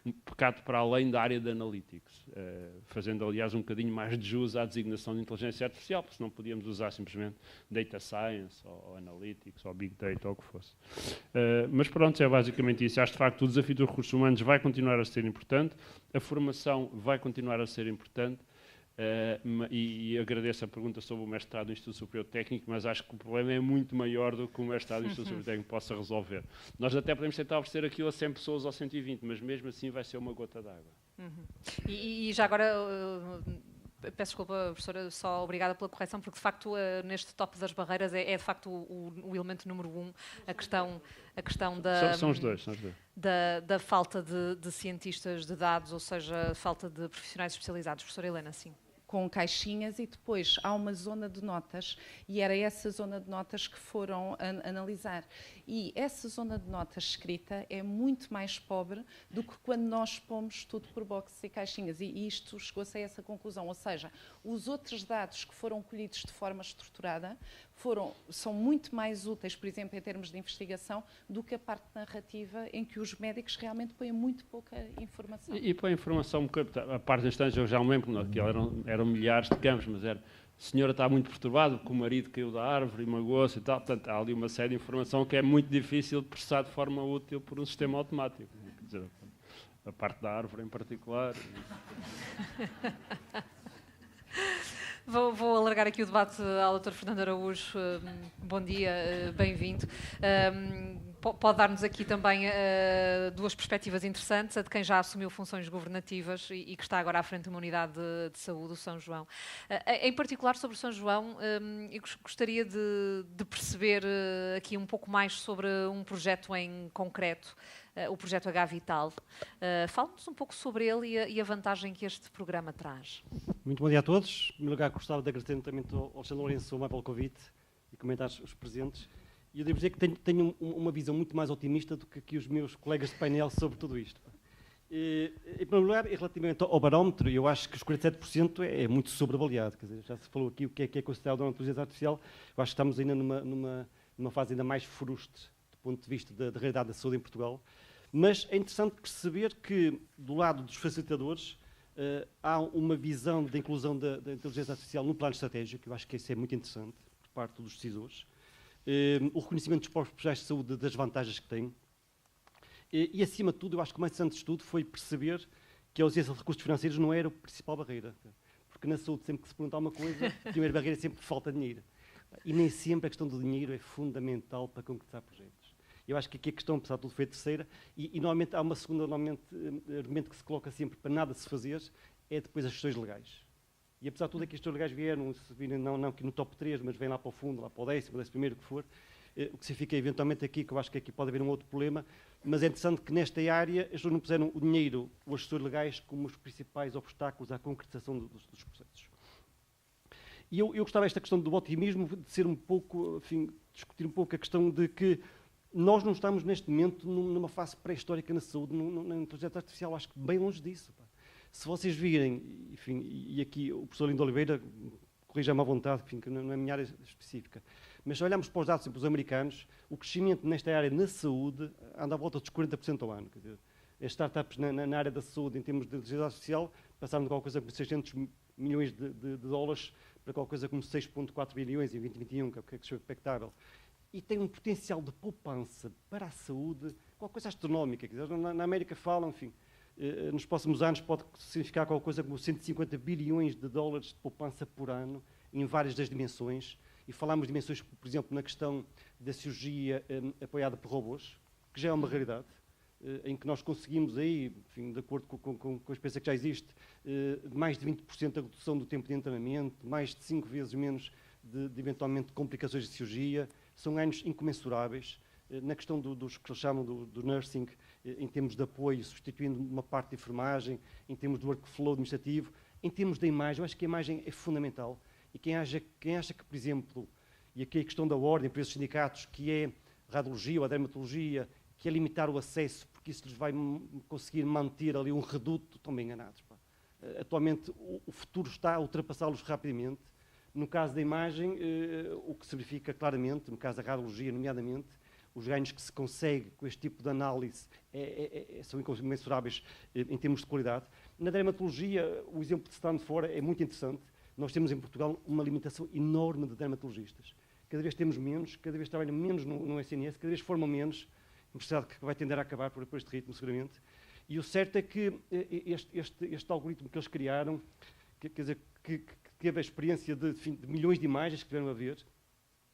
S4: um bocado para além da área de Analytics, fazendo, aliás, um bocadinho mais de jus à designação de inteligência artificial, porque senão podíamos usar simplesmente Data Science, ou Analytics, ou Big Data, ou o que fosse. Mas pronto, é basicamente isso. Acho, de facto, o desafio dos recursos humanos vai continuar a ser importante, a formação vai continuar a ser importante, e agradeço a pergunta sobre o mestrado no Instituto Superior Técnico, mas acho que o problema é muito maior do que o mestrado no Instituto Superior Técnico possa resolver. Nós até podemos tentar oferecer aquilo a 100 pessoas ou 120, mas mesmo assim vai ser uma gota d'água.
S1: E já agora, peço desculpa, professora, só obrigada pela correção, porque de facto neste top das barreiras é de facto o elemento número 1, a questão da...
S4: São os dois.
S1: Da falta de cientistas de dados, ou seja, falta de profissionais especializados. Professora Helena, sim.
S3: Com caixinhas, e depois há uma zona de notas, e era essa zona de notas que foram analisar. E essa zona de notas escrita é muito mais pobre do que quando nós pomos tudo por boxes e caixinhas, e isto chegou-se a essa conclusão, ou seja, os outros dados que foram colhidos de forma estruturada são muito mais úteis, por exemplo, em termos de investigação, do que a parte narrativa, em que os médicos realmente põem muito pouca informação.
S4: E põe informação, a parte das instâncias, eu já me lembro, que eram milhares de campos, mas era, a senhora está muito perturbada porque o marido caiu da árvore e magoou-se e tal, portanto, há ali uma série de informação que é muito difícil de processar de forma útil por um sistema automático. Quer dizer, a parte da árvore em particular.
S1: Vou alargar aqui o debate ao Dr. Fernando Araújo. Bom dia, bem-vindo. Pode dar-nos aqui também duas perspectivas interessantes, a de quem já assumiu funções governativas e que está agora à frente de uma unidade de saúde, o São João. Em particular sobre o São João, eu gostaria de perceber aqui um pouco mais sobre um projeto em concreto, o projeto H-Vital. Fale-nos um pouco sobre ele e a vantagem que este programa traz.
S5: Muito bom dia a todos. Em primeiro lugar, gostava de agradecer também ao Alexandre Lourenço pelo convite e comentar os presentes. E eu devo dizer que tenho uma visão muito mais otimista do que aqui os meus colegas de painel sobre tudo isto. Em primeiro lugar, relativamente ao barómetro, eu acho que os 47% é muito sobreavaliado. Quer dizer, já se falou aqui o que é considerado uma inteligência artificial. Eu acho que estamos ainda numa fase ainda mais fruste do ponto de vista da realidade da saúde em Portugal. Mas é interessante perceber que, do lado dos facilitadores, há uma visão da inclusão da inteligência artificial no plano estratégico, eu acho que isso é muito interessante, por parte dos decisores. O reconhecimento dos próprios profissionais de saúde das vantagens que têm. E, acima de tudo, eu acho que o mais interessante de estudo foi perceber que a ausência de recursos financeiros não era a principal barreira. Porque na saúde, sempre que se perguntar uma coisa, a primeira barreira é sempre falta de dinheiro. E nem sempre a questão do dinheiro é fundamental para concretizar projetos. Eu acho que aqui a questão, apesar de tudo, foi a terceira, e normalmente há uma segunda argumento que se coloca sempre para nada se fazer, é depois as questões legais. E apesar de tudo, é que as questões legais vieram, não aqui no top 3, mas vêm lá para o fundo, lá para o 10º, o que for, o que se fica eventualmente aqui, que eu acho que aqui pode haver um outro problema, mas é interessante que nesta área as pessoas não puseram o dinheiro ou as questões legais como os principais obstáculos à concretização dos processos. E eu gostava desta questão do otimismo, de ser um pouco, enfim, discutir um pouco a questão de que nós não estamos neste momento numa fase pré-histórica na saúde, na inteligência artificial, acho que bem longe disso. Pá. Se vocês virem, enfim, e aqui o professor Lindo Oliveira corrija-me à vontade, enfim, que não é a minha área específica. Mas se olharmos para os dados dos americanos, o crescimento nesta área na saúde anda à volta dos 40% ao ano. Quer dizer, as startups na área da saúde, em termos de inteligência artificial, passaram de qualquer coisa como 600 milhões de dólares para qualquer coisa como 6,4 bilhões em 2021, que é o que é expectável. E tem um potencial de poupança para a saúde, qualquer coisa astronómica. Quer dizer, na América falam, enfim, nos próximos anos pode significar qualquer coisa como 150 bilhões de dólares de poupança por ano, em várias das dimensões. E falamos de dimensões, por exemplo, na questão da cirurgia apoiada por robôs, que já é uma realidade, em que nós conseguimos aí, enfim, de acordo com a experiência que já existe, mais de 20% da redução do tempo de internamento, mais de 5 vezes menos de eventualmente complicações de cirurgia. São ganhos incomensuráveis. Na questão dos que eles chamam do nursing, em termos de apoio, substituindo uma parte de enfermagem, em termos do workflow administrativo, em termos da imagem, eu acho que a imagem é fundamental. E quem acha que, por exemplo, e aqui a questão da ordem para esses sindicatos, que é a radiologia ou a dermatologia, que é limitar o acesso, porque isso lhes vai conseguir manter ali um reduto, estão bem enganados. Pá. Atualmente, o futuro está a ultrapassá-los rapidamente. No caso da imagem, o que se verifica claramente, no caso da radiologia, nomeadamente, os ganhos que se consegue com este tipo de análise são incomensuráveis em termos de qualidade. Na dermatologia, o exemplo de Stanford é muito interessante. Nós temos em Portugal uma limitação enorme de dermatologistas. Cada vez temos menos, cada vez trabalham menos no SNS, cada vez formam menos, uma sociedade que vai tender a acabar por este ritmo, seguramente. E o certo é que este algoritmo que eles criaram, quer dizer, que teve a experiência de milhões de imagens que tiveram a ver,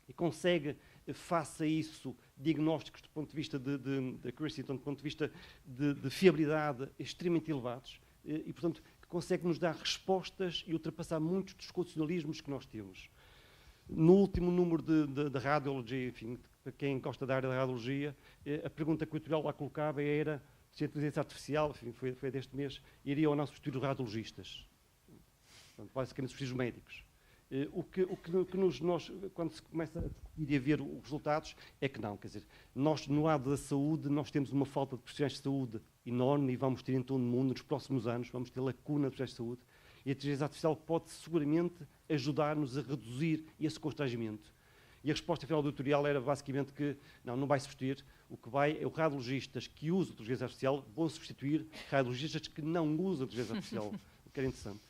S5: e consegue, face a isso, diagnósticos do ponto de vista de accuracy, do ponto de vista de fiabilidade extremamente elevados, e, portanto, consegue nos dar respostas e ultrapassar muitos dos condicionalismos que nós temos. No último número de Radiology, enfim, para quem gosta da área da radiologia, a pergunta que o editorial lá colocava era se a inteligência artificial, enfim, foi deste mês, iria ou não substituir os radiologistas. Portanto, basicamente substituir os médicos. O que nós, quando se começa a discutir e a ver os resultados, é que não. Quer dizer, nós, no lado da saúde, nós temos uma falta de profissionais de saúde enorme e vamos ter em todo o mundo, nos próximos anos, vamos ter lacuna de profissionais de saúde. E a inteligência artificial pode, seguramente, ajudar-nos a reduzir esse constrangimento. E a resposta final do editorial era, basicamente, que não vai substituir. O que vai é os radiologistas que usam a inteligência artificial vão substituir radiologistas que não usam a inteligência artificial, o que era interessante.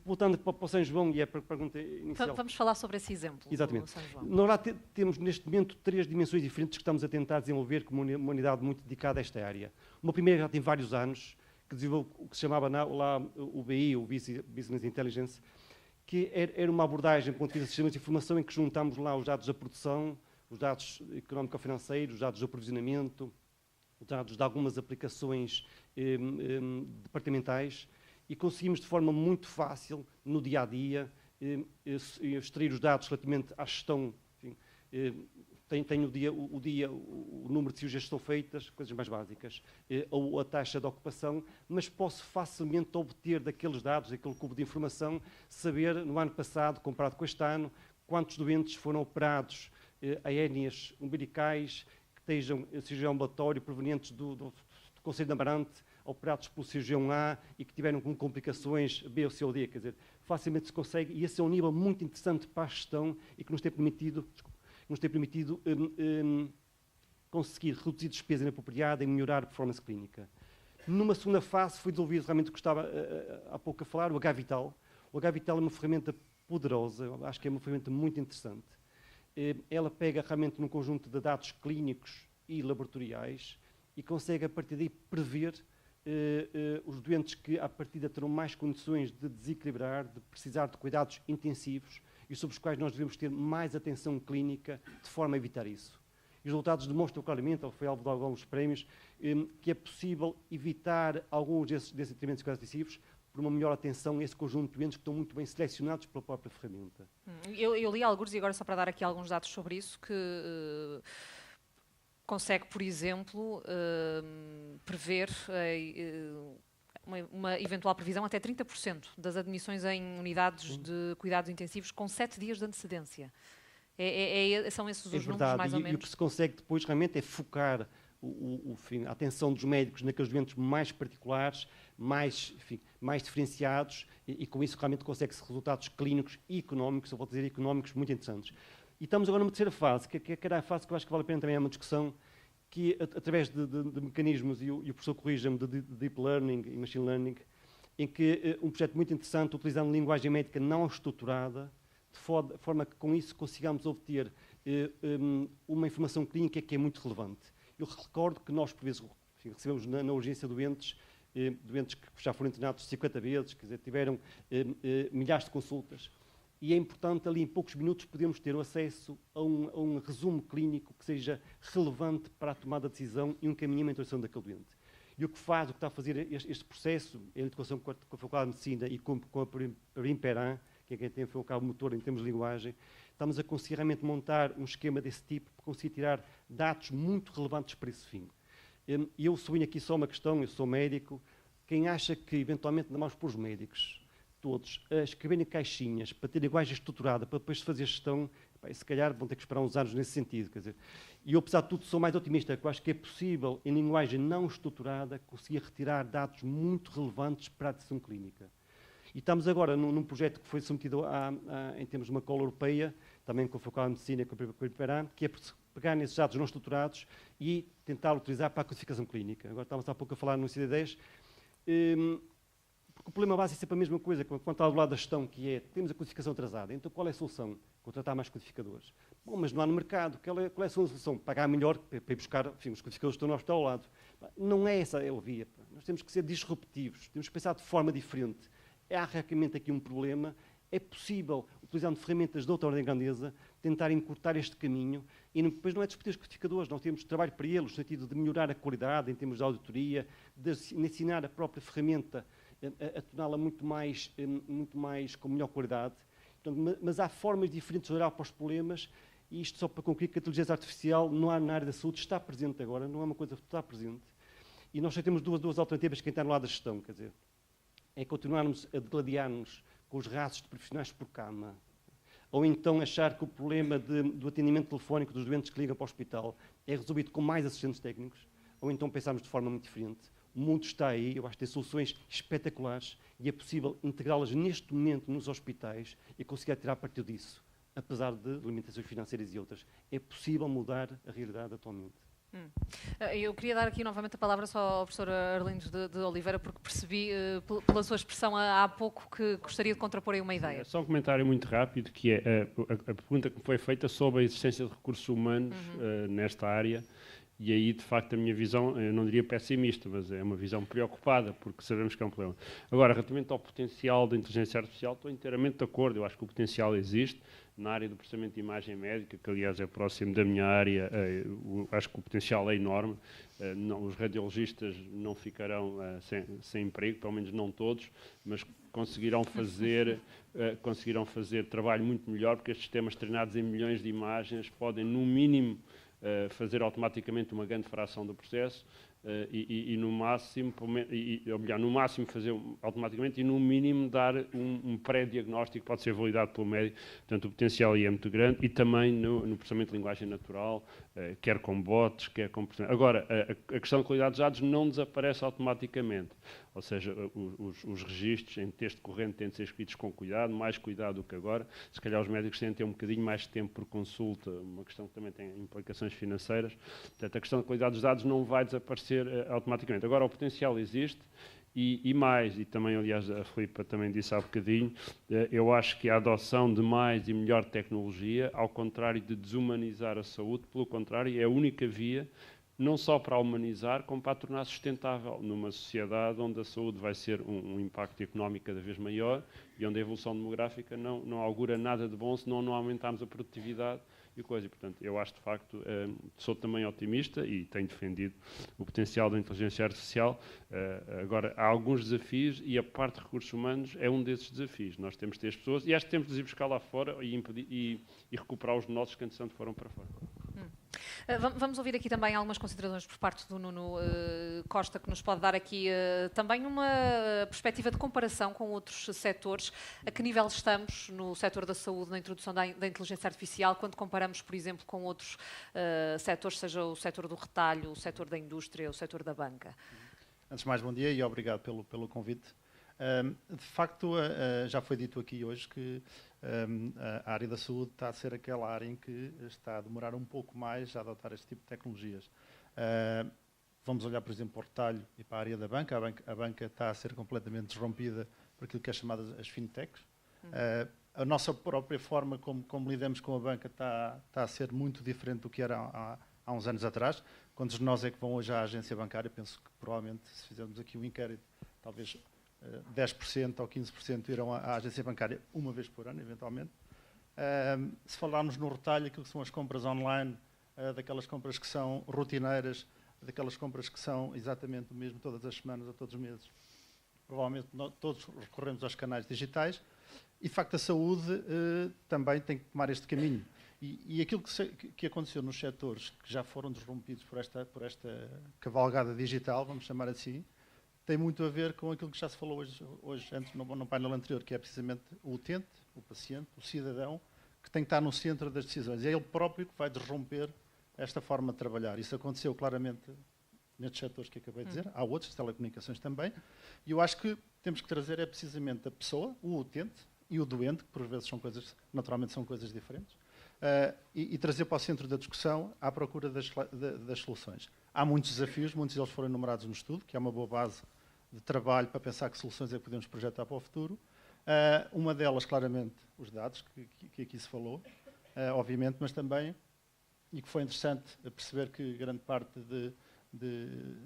S5: Voltando para o São João, e é para a pergunta inicial.
S1: Vamos falar sobre esse exemplo.
S5: Exatamente.
S1: Do São João.
S5: Nós lá temos, neste momento, 3 dimensões diferentes que estamos a tentar desenvolver como uma unidade muito dedicada a esta área. Uma primeira já tem vários anos, que desenvolveu o que se chamava lá o BI, o Business Intelligence, que era uma abordagem com de sistemas de informação em que juntamos lá os dados da produção, os dados económico-financeiros, os dados do aprovisionamento, os dados de algumas aplicações departamentais, e conseguimos de forma muito fácil, no dia-a-dia, extrair os dados relativamente à gestão. Enfim, tenho o número de cirurgias que estão feitas, coisas mais básicas, ou a taxa de ocupação, mas posso facilmente obter daqueles dados, daquele cubo de informação, saber, no ano passado, comparado com este ano, quantos doentes foram operados a hérnias umbilicais, que estejam cirurgião ambulatório, provenientes do Conselho de Amarante, operados pelo cirurgião A e que tiveram com complicações B ou C ou D. Quer dizer, facilmente se consegue, e esse é um nível muito interessante para a gestão e que nos tem permitido, conseguir reduzir despesa inapropriada e melhorar a performance clínica. Numa segunda fase foi desenvolvido realmente o que estava há pouco a falar, o H-Vital. O H-Vital é uma ferramenta poderosa, eu acho que é uma ferramenta muito interessante. Ela pega realmente num conjunto de dados clínicos e laboratoriais e consegue, a partir daí, prever os doentes que, à partida, terão mais condições de desequilibrar, de precisar de cuidados intensivos e sobre os quais nós devemos ter mais atenção clínica de forma a evitar isso. E os resultados demonstram claramente, foi alvo de alguns prémios, que é possível evitar alguns desses tratamentos de cuidados intensivos por uma melhor atenção a esse conjunto de doentes que estão muito bem selecionados pela própria ferramenta.
S1: Eu li alguns, e agora só para dar aqui alguns dados sobre isso, que consegue, por exemplo, prever uma eventual previsão até 30% das admissões em unidades de cuidados intensivos com 7 dias de antecedência. São esses os números, mais ou menos?
S5: E o que se consegue depois realmente é focar a atenção dos médicos naqueles doentes mais particulares, mais diferenciados, e com isso realmente consegue-se resultados clínicos e económicos, eu vou dizer económicos, muito interessantes. E estamos agora numa terceira fase, que era a fase que eu acho que vale a pena também, é uma discussão, que através de mecanismos, e o professor corrija-me, de Deep Learning e Machine Learning, em que um projeto muito interessante, utilizando linguagem médica não estruturada, de forma que com isso consigamos obter uma informação clínica que é muito relevante. Eu recordo que nós, por vezes, recebemos na urgência doentes que já foram internados 50 vezes, quer dizer, tiveram milhares de consultas, e é importante ali em poucos minutos podermos ter o acesso a um resumo clínico que seja relevante para a tomada de decisão e um encaminhamento da ação daquele doente. E o que está a fazer este processo, em integração com a Faculdade de Medicina e com a Brimperan, que é quem tem o cabo motor em termos de linguagem, estamos a conseguir realmente montar um esquema desse tipo para conseguir tirar dados muito relevantes para esse fim. E eu sublinho aqui só uma questão, eu sou médico, quem acha que eventualmente ainda mais para os médicos, todos, a escreverem caixinhas para ter linguagem estruturada, para depois fazer gestão, se calhar vão ter que esperar uns anos nesse sentido. Quer dizer, e eu, apesar de tudo, sou mais otimista, porque eu acho que é possível, em linguagem não estruturada, conseguir retirar dados muito relevantes para a decisão clínica. E estamos agora num projeto que foi submetido em termos de uma cola europeia, também com a Faculdade de Medicina e com a Brimperan, que é pegar nesses dados não estruturados e tentar utilizar para a classificação clínica. Agora estávamos há pouco a falar no ICD-10, porque o problema básico é sempre a mesma coisa, quando está do lado da gestão, que é, temos a codificação atrasada, então qual é a solução? Contratar mais codificadores. Bom, mas não há no mercado, qual é a solução? Pagar melhor para ir buscar, enfim, os codificadores estão no hospital ao lado. Não é essa a via. Nós temos que ser disruptivos, temos que pensar de forma diferente. Há realmente aqui um problema, é possível, utilizando ferramentas de outra ordem de grandeza, tentar encurtar este caminho, e depois não é discutir os codificadores, nós temos trabalho para eles, no sentido de melhorar a qualidade, em termos de auditoria, de ensinar a própria ferramenta a torná-la muito mais com melhor qualidade. Portanto, mas há formas diferentes de olhar para os problemas, e isto só para concluir que a inteligência artificial não há na área da saúde, está presente agora, não é uma coisa que está presente. E nós só temos duas alternativas quem está no lado da gestão, quer dizer, é continuarmos a degladiar-nos com os rastros de profissionais por cama, ou então achar que o problema do atendimento telefónico dos doentes que ligam para o hospital é resolvido com mais assistentes técnicos, ou então pensarmos de forma muito diferente. O mundo está aí, eu acho que tem soluções espetaculares e é possível integrá-las neste momento nos hospitais e conseguir tirar partido disso, apesar de limitações financeiras e outras. É possível mudar a realidade atualmente.
S1: Eu queria dar aqui novamente a palavra só ao professor Arlindo de Oliveira, porque percebi pela sua expressão há pouco que gostaria de contrapor aí uma ideia.
S4: Só um comentário muito rápido, que é a pergunta que foi feita sobre a existência de recursos humanos nesta área. E aí, de facto, a minha visão, eu não diria pessimista, mas é uma visão preocupada, porque sabemos que é um problema. Agora, relativamente ao potencial da inteligência artificial, estou inteiramente de acordo. Eu acho que o potencial existe na área do processamento de imagem médica, que, aliás, é próximo da minha área. Acho que o potencial é enorme. Os radiologistas não ficarão sem emprego, pelo menos não todos, mas conseguirão fazer trabalho muito melhor, porque estes sistemas treinados em milhões de imagens podem, no mínimo, fazer automaticamente uma grande fração do processo e no máximo fazer automaticamente e no mínimo dar um pré-diagnóstico que pode ser validado pelo médico. Portanto, o potencial aí é muito grande e também no processamento de linguagem natural, quer com bots, quer com... Agora, a questão da qualidade dos dados não desaparece automaticamente. Ou seja, os registros em texto corrente têm de ser escritos com cuidado, mais cuidado do que agora. Se calhar os médicos têm de ter um bocadinho mais de tempo por consulta, uma questão que também tem implicações financeiras. Portanto, a questão da qualidade dos dados não vai desaparecer automaticamente. Agora, o potencial existe e mais, e também, aliás, a Filipa também disse há bocadinho, eu acho que a adoção de mais e melhor tecnologia, ao contrário de desumanizar a saúde, pelo contrário, é a única via não só para a humanizar, como para a tornar sustentável numa sociedade onde a saúde vai ser um impacto económico cada vez maior e onde a evolução demográfica não augura nada de bom se não aumentarmos a produtividade e coisa. E, portanto, eu acho, de facto, sou também otimista e tenho defendido o potencial da inteligência artificial. Agora, há alguns desafios e a parte de recursos humanos é um desses desafios. Nós temos de ter as pessoas e acho que temos de ir buscar lá fora e recuperar os nossos que, entretanto, foram para fora.
S1: Vamos ouvir aqui também algumas considerações por parte do Nuno Costa, que nos pode dar aqui também uma perspectiva de comparação com outros setores. A que nível estamos no setor da saúde, na introdução da inteligência artificial, quando comparamos, por exemplo, com outros setores, seja o setor do retalho, o setor da indústria, o setor da banca?
S6: Antes de mais, bom dia e obrigado pelo convite. De facto, já foi dito aqui hoje que a área da saúde está a ser aquela área em que está a demorar um pouco mais a adotar este tipo de tecnologias. Vamos olhar, por exemplo, para o retalho e para a área da banca. A banca está a ser completamente desrompida por aquilo que é chamado as fintechs. A nossa própria forma como lidamos com a banca está a ser muito diferente do que era há uns anos atrás. Quantos de nós é que vão hoje à agência bancária? Penso que provavelmente, se fizermos aqui um inquérito, talvez 10% ou 15% irão à agência bancária uma vez por ano, eventualmente. Se falarmos no retalho, aquilo que são as compras online, daquelas compras que são rotineiras, daquelas compras que são exatamente o mesmo todas as semanas ou todos os meses, provavelmente todos recorremos aos canais digitais. E, de facto, a saúde também tem que tomar este caminho. E aquilo que aconteceu nos setores que já foram desrompidos por esta cavalgada digital, vamos chamar assim, tem muito a ver com aquilo que já se falou hoje antes no painel anterior, que é precisamente o utente, o paciente, o cidadão, que tem que estar no centro das decisões. É ele próprio que vai desromper esta forma de trabalhar. Isso aconteceu claramente nestes setores que acabei de dizer. Há outros, telecomunicações também. E eu acho que temos que trazer é precisamente a pessoa, o utente e o doente, que por vezes naturalmente são coisas diferentes, e trazer para o centro da discussão à procura das soluções. Há muitos desafios, muitos deles foram enumerados no estudo, que é uma boa base de trabalho para pensar que soluções é que podemos projetar para o futuro. Uma delas, claramente, os dados, que aqui se falou, obviamente, mas também, e que foi interessante perceber que grande parte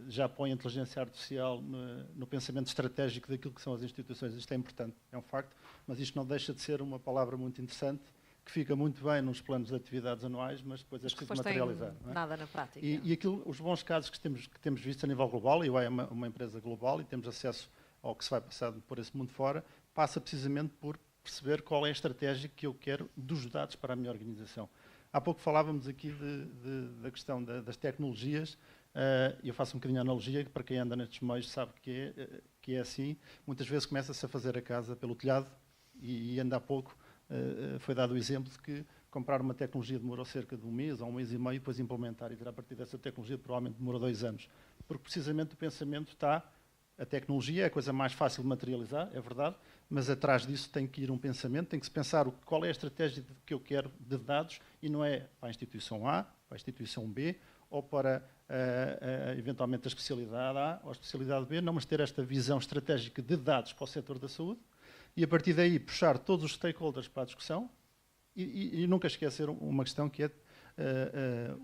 S6: já põe a inteligência artificial no pensamento estratégico daquilo que são as instituições. Isto é importante, é um facto, mas isto não deixa de ser uma palavra muito interessante, que fica muito bem nos planos de atividades anuais, mas depois é preciso materializar. Não é?
S1: Nada na prática.
S6: E os bons casos que temos visto a nível global, e o UI é uma empresa global e temos acesso ao que se vai passar por esse mundo fora, passa precisamente por perceber qual é a estratégia que eu quero dos dados para a minha organização. Há pouco falávamos aqui da questão das tecnologias, e eu faço um bocadinho a analogia, que para quem anda nestes meios sabe que é assim. Muitas vezes começa-se a fazer a casa pelo telhado, e ainda há pouco foi dado o exemplo de que comprar uma tecnologia demorou cerca de um mês ou um mês e meio, depois implementar e vir a partir dessa tecnologia provavelmente demorou 2 anos. Porque precisamente o pensamento está, a tecnologia é a coisa mais fácil de materializar, é verdade, mas atrás disso tem que ir um pensamento, tem que se pensar qual é a estratégia que eu quero de dados, e não é para a instituição A, para a instituição B, ou para eventualmente a especialidade A ou a especialidade B, não, mas ter esta visão estratégica de dados para o setor da saúde, e a partir daí puxar todos os stakeholders para a discussão e nunca esquecer uma questão que é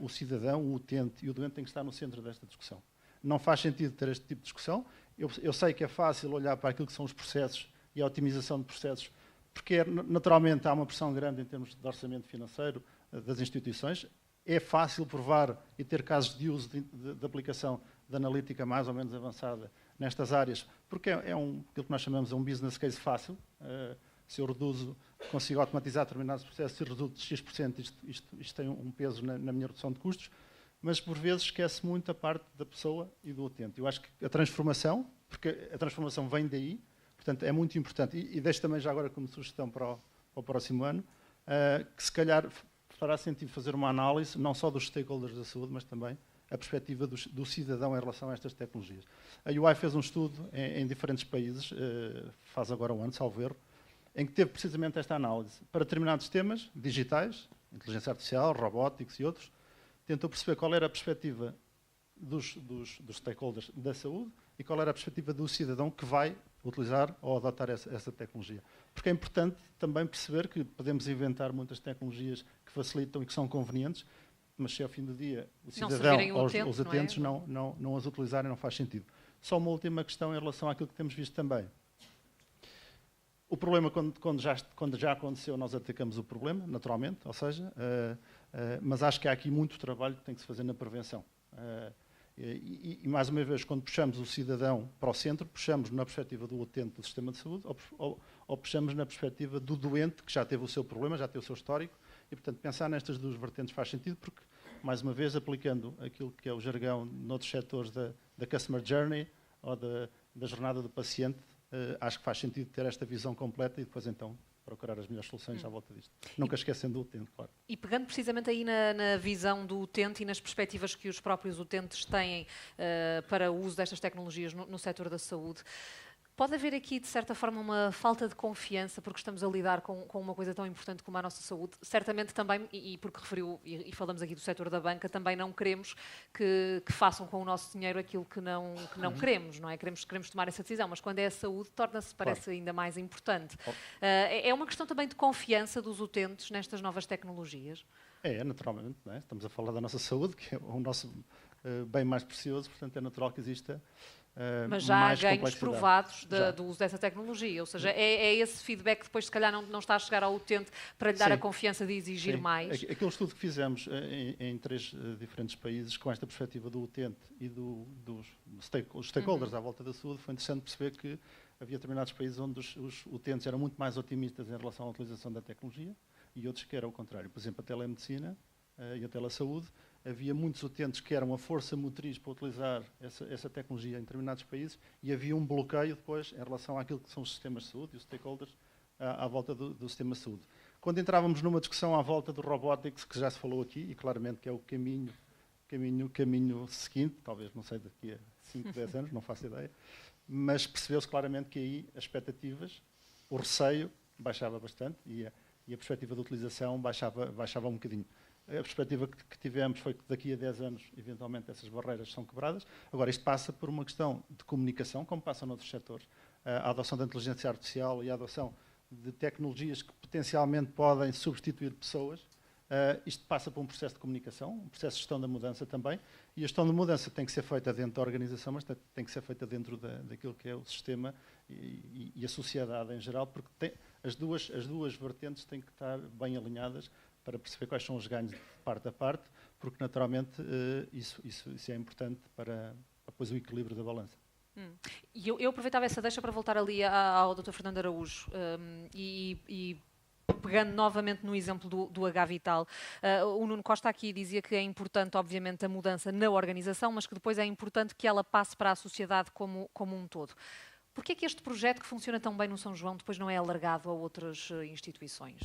S6: o cidadão, o utente e o doente têm que estar no centro desta discussão. Não faz sentido ter este tipo de discussão. Eu sei que é fácil olhar para aquilo que são os processos e a otimização de processos, porque naturalmente há uma pressão grande em termos de orçamento financeiro das instituições. É fácil provar e ter casos de uso de aplicação de analítica mais ou menos avançada nestas áreas, porque aquilo que nós chamamos de um business case fácil. Se eu consigo automatizar determinados processos e reduzo de X%, isto tem um peso na minha redução de custos, mas por vezes esquece muito a parte da pessoa e do utente. Eu acho que a transformação, porque a transformação vem daí, portanto é muito importante, e deixo também já agora como sugestão para o próximo ano, que se calhar fará sentido fazer uma análise, não só dos stakeholders da saúde, mas também a perspectiva do cidadão em relação a estas tecnologias. A UI fez um estudo em diferentes países, faz agora um ano, salvo erro, em que teve precisamente esta análise. Para determinados temas digitais, inteligência artificial, robóticos e outros, tentou perceber qual era a perspectiva dos stakeholders da saúde e qual era a perspectiva do cidadão que vai utilizar ou adotar essa tecnologia. Porque é importante também perceber que podemos inventar muitas tecnologias que facilitam e que são convenientes, mas se ao fim do dia o cidadão ou os utentes não as utilizarem, não faz sentido. Só uma última questão em relação àquilo que temos visto também. O problema, quando já aconteceu, nós atacamos o problema, naturalmente, ou seja, mas acho que há aqui muito trabalho que tem que se fazer na prevenção. E mais uma vez, quando puxamos o cidadão para o centro, puxamos na perspectiva do utente do sistema de saúde ou puxamos na perspectiva do doente que já teve o seu problema, já teve o seu histórico, e portanto pensar nestas duas vertentes faz sentido, porque mais uma vez, aplicando aquilo que é o jargão noutros setores da Customer Journey ou da jornada do paciente, acho que faz sentido ter esta visão completa e depois, então, procurar as melhores soluções à volta disto. Nunca esquecendo o utente, claro.
S1: E pegando precisamente aí na visão do utente e nas perspectivas que os próprios utentes têm para o uso destas tecnologias no setor da saúde, pode haver aqui, de certa forma, uma falta de confiança, porque estamos a lidar com uma coisa tão importante como a nossa saúde. Certamente também, e porque referiu, e falamos aqui do setor da banca, também não queremos que façam com o nosso dinheiro aquilo que não queremos, não é? Queremos tomar essa decisão, mas quando é a saúde, torna-se, parece, ainda mais importante. É uma questão também de confiança dos utentes nestas novas tecnologias?
S6: Naturalmente, não é? Estamos a falar da nossa saúde, que é o nosso bem mais precioso, portanto é natural que exista
S1: mas já há ganhos provados do uso dessa tecnologia, ou seja, é esse feedback que depois se calhar não está a chegar ao utente para lhe dar a confiança de exigir mais?
S6: Aquele estudo que fizemos em 3 diferentes países com esta perspectiva do utente e dos stakeholders à volta da saúde, foi interessante perceber que havia determinados países onde os utentes eram muito mais otimistas em relação à utilização da tecnologia e outros que eram o contrário. Por exemplo, a telemedicina e a telesaúde, havia muitos utentes que eram a força motriz para utilizar essa tecnologia em determinados países e havia um bloqueio depois em relação àquilo que são os sistemas de saúde e os stakeholders à volta do sistema de saúde. Quando entrávamos numa discussão à volta do robotics, que já se falou aqui, e claramente que é o caminho seguinte, talvez, não sei, daqui a 5, 10 anos, não faço ideia, mas percebeu-se claramente que aí as expectativas, o receio baixava bastante e a perspectiva de utilização baixava um bocadinho. A perspectiva que tivemos foi que daqui a 10 anos, eventualmente, essas barreiras são quebradas. Agora, isto passa por uma questão de comunicação, como passa noutros setores. A adoção da inteligência artificial e a adoção de tecnologias que potencialmente podem substituir pessoas. Isto passa por um processo de comunicação, um processo de gestão da mudança também. E a gestão da mudança tem que ser feita dentro da organização, mas tem que ser feita dentro daquilo que é o sistema e a sociedade em geral, porque as duas vertentes têm que estar bem alinhadas para perceber quais são os ganhos de parte a parte, porque naturalmente isso é importante para depois o equilíbrio da balança.
S1: E eu aproveitava essa deixa para voltar ali ao Dr. Fernando Araújo e pegando novamente no exemplo do H-Vital, o Nuno Costa aqui dizia que é importante, obviamente, a mudança na organização, mas que depois é importante que ela passe para a sociedade como um todo. Porquê é que este projeto que funciona tão bem no São João depois não é alargado a outras instituições?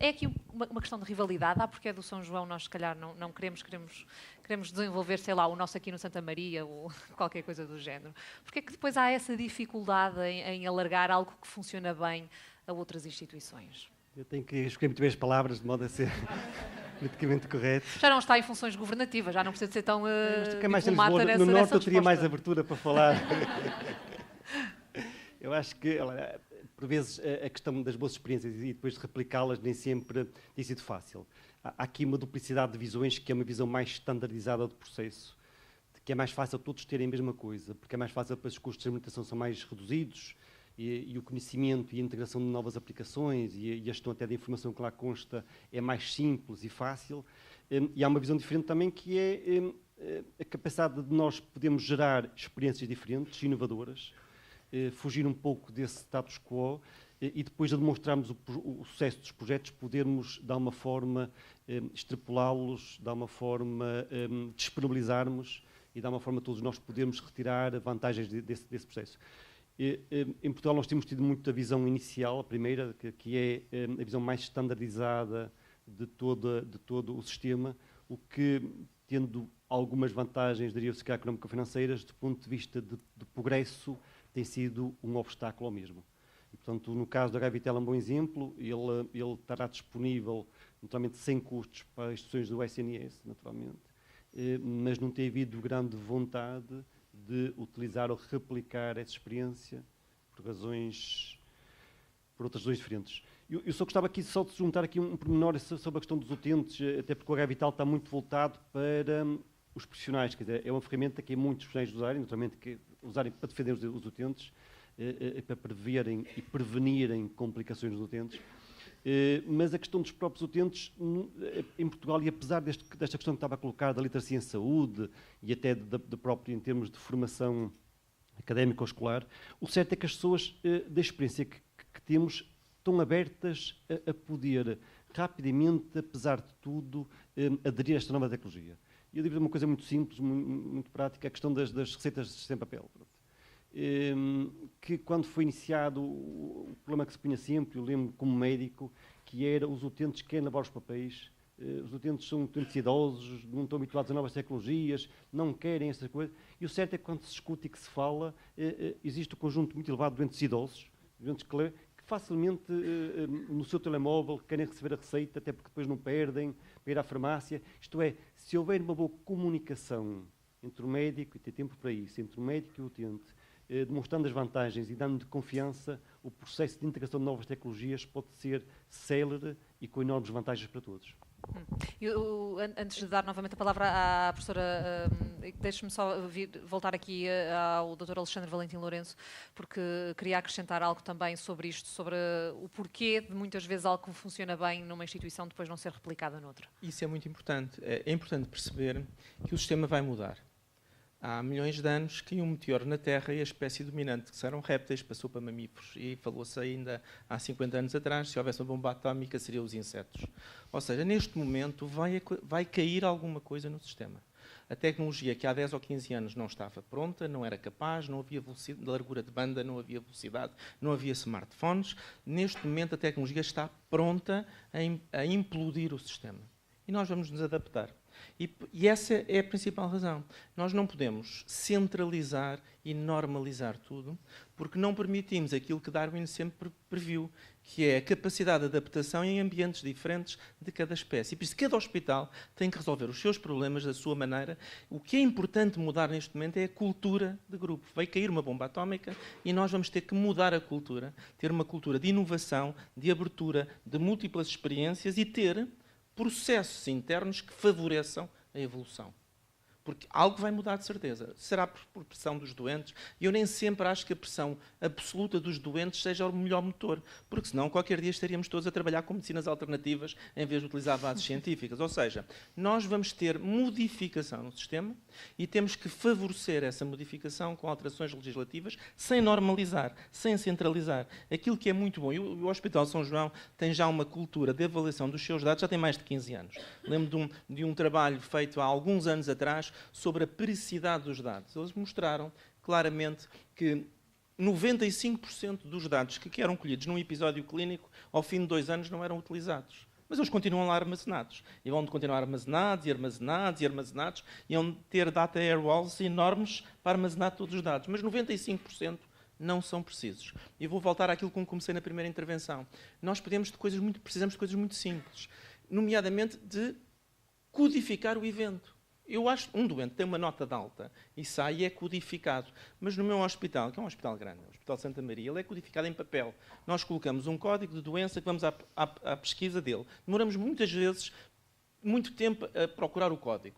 S1: É aqui uma questão de rivalidade, porque é do São João, nós se calhar não queremos desenvolver, sei lá, o nosso aqui no Santa Maria ou qualquer coisa do género. Porque é que depois há essa dificuldade em alargar algo que funciona bem a outras instituições?
S5: Eu tenho que escolher muito bem as palavras de modo a ser politicamente correto.
S1: Já não está em funções governativas, já não precisa de ser tão diplomata nessa
S5: No Norte eu teria
S1: resposta.
S5: mais abertura para falar. Eu acho que, por vezes, a questão das boas experiências e depois de replicá-las nem sempre tem sido fácil. Há aqui uma duplicidade de visões que é uma visão mais standardizada do processo, que é mais fácil todos terem a mesma coisa, porque é mais fácil para os custos de implementação são mais reduzidos e o conhecimento e a integração de novas aplicações e a gestão até da informação que lá consta é mais simples e fácil. E há uma visão diferente também que é a capacidade de nós podermos gerar experiências diferentes, inovadoras, fugir um pouco desse status quo e depois de demonstrarmos o sucesso dos projetos, podermos, de alguma forma, extrapolá-los, de alguma forma, disponibilizarmos e, de alguma forma, todos nós podermos retirar vantagens desse processo. Em Portugal nós temos tido muito a visão inicial, a primeira, que é a visão mais standardizada de todo o sistema, o que, tendo algumas vantagens, diria-se que económico-financeiras, do ponto de vista de progresso, tem sido um obstáculo ao mesmo. E, portanto, no caso da H-Vital é um bom exemplo, ele estará disponível, naturalmente, sem custos para as instituições do SNS, naturalmente, mas não tem havido grande vontade de utilizar ou replicar essa experiência por outras razões diferentes. Eu só gostava aqui só de juntar aqui um pormenor sobre a questão dos utentes, até porque o H-Vital está muito voltado para os profissionais, quer dizer, é uma ferramenta que muitos profissionais usarem, naturalmente que usarem para defender os utentes, para preverem e prevenirem complicações dos utentes. Mas a questão dos próprios utentes em Portugal, e apesar desta questão que estava a colocar da literacia em saúde e até da própria em termos de formação académica ou escolar, o certo é que as pessoas, da experiência que temos, estão abertas a poder rapidamente, apesar de tudo, aderir a esta nova tecnologia. E eu digo uma coisa muito simples, muito prática, a questão das receitas sem papel. Que quando foi iniciado o problema que se punha sempre, eu lembro como médico, que era os utentes que querem lavar os papéis. Os utentes são utentes idosos, não estão habituados a novas tecnologias, não querem essas coisas. E o certo é que quando se escuta e que se fala, existe um conjunto muito elevado de doentes idosos, doentes que facilmente no seu telemóvel querem receber a receita, até porque depois não perdem, para ir à farmácia. Isto é, se houver uma boa comunicação entre o médico, e ter tempo para isso, entre o médico e o utente, demonstrando as vantagens e dando confiança, o processo de integração de novas tecnologias pode ser célere e com enormes vantagens para todos.
S1: Antes de dar novamente a palavra à professora, deixe-me só voltar aqui ao Dr. Alexandre Valentim Lourenço, porque queria acrescentar algo também sobre isto, sobre o porquê de muitas vezes algo que funciona bem numa instituição depois não ser replicado noutra.
S2: Isso é muito importante. É importante perceber que o sistema vai mudar. Há milhões de anos caiu um meteoro na Terra e a espécie dominante, que eram répteis, passou para mamíferos. E falou-se ainda há 50 anos atrás, se houvesse uma bomba atómica, seriam os insetos. Ou seja, neste momento vai cair alguma coisa no sistema. A tecnologia que há 10 ou 15 anos não estava pronta, não era capaz, não havia largura de banda, não havia velocidade, não havia smartphones. Neste momento a tecnologia está pronta a implodir o sistema. E nós vamos nos adaptar. E essa é a principal razão. Nós não podemos centralizar e normalizar tudo, porque não permitimos aquilo que Darwin sempre previu, que é a capacidade de adaptação em ambientes diferentes de cada espécie. E por isso, cada hospital tem que resolver os seus problemas da sua maneira. O que é importante mudar neste momento é a cultura de grupo. Vai cair uma bomba atómica e nós vamos ter que mudar a cultura, ter uma cultura de inovação, de abertura, de múltiplas experiências e ter processos internos que favoreçam a evolução. Porque algo vai mudar de certeza. Será por pressão dos doentes. E eu nem sempre acho que a pressão absoluta dos doentes seja o melhor motor. Porque senão qualquer dia estaríamos todos a trabalhar com medicinas alternativas em vez de utilizar bases científicas. Ou seja, nós vamos ter modificação no sistema e temos que favorecer essa modificação com alterações legislativas sem normalizar, sem centralizar. Aquilo que é muito bom. E o Hospital São João tem já uma cultura de avaliação dos seus dados, já tem mais de 15 anos. Lembro de um trabalho feito há alguns anos atrás sobre a periodicidade dos dados. Eles mostraram claramente que 95% dos dados que eram colhidos num episódio clínico, ao fim de 2 anos, não eram utilizados. Mas eles continuam lá armazenados. E vão continuar armazenados e armazenados e armazenados, e vão ter data airwalls enormes para armazenar todos os dados. Mas 95% não são precisos. E vou voltar àquilo com que comecei na primeira intervenção. Nós precisamos de coisas muito simples, nomeadamente de codificar o evento. Eu acho que um doente tem uma nota de alta e sai e é codificado. Mas no meu hospital, que é um hospital grande, o Hospital Santa Maria, ele é codificado em papel. Nós colocamos um código de doença que vamos à pesquisa dele. Demoramos muitas vezes muito tempo a procurar o código.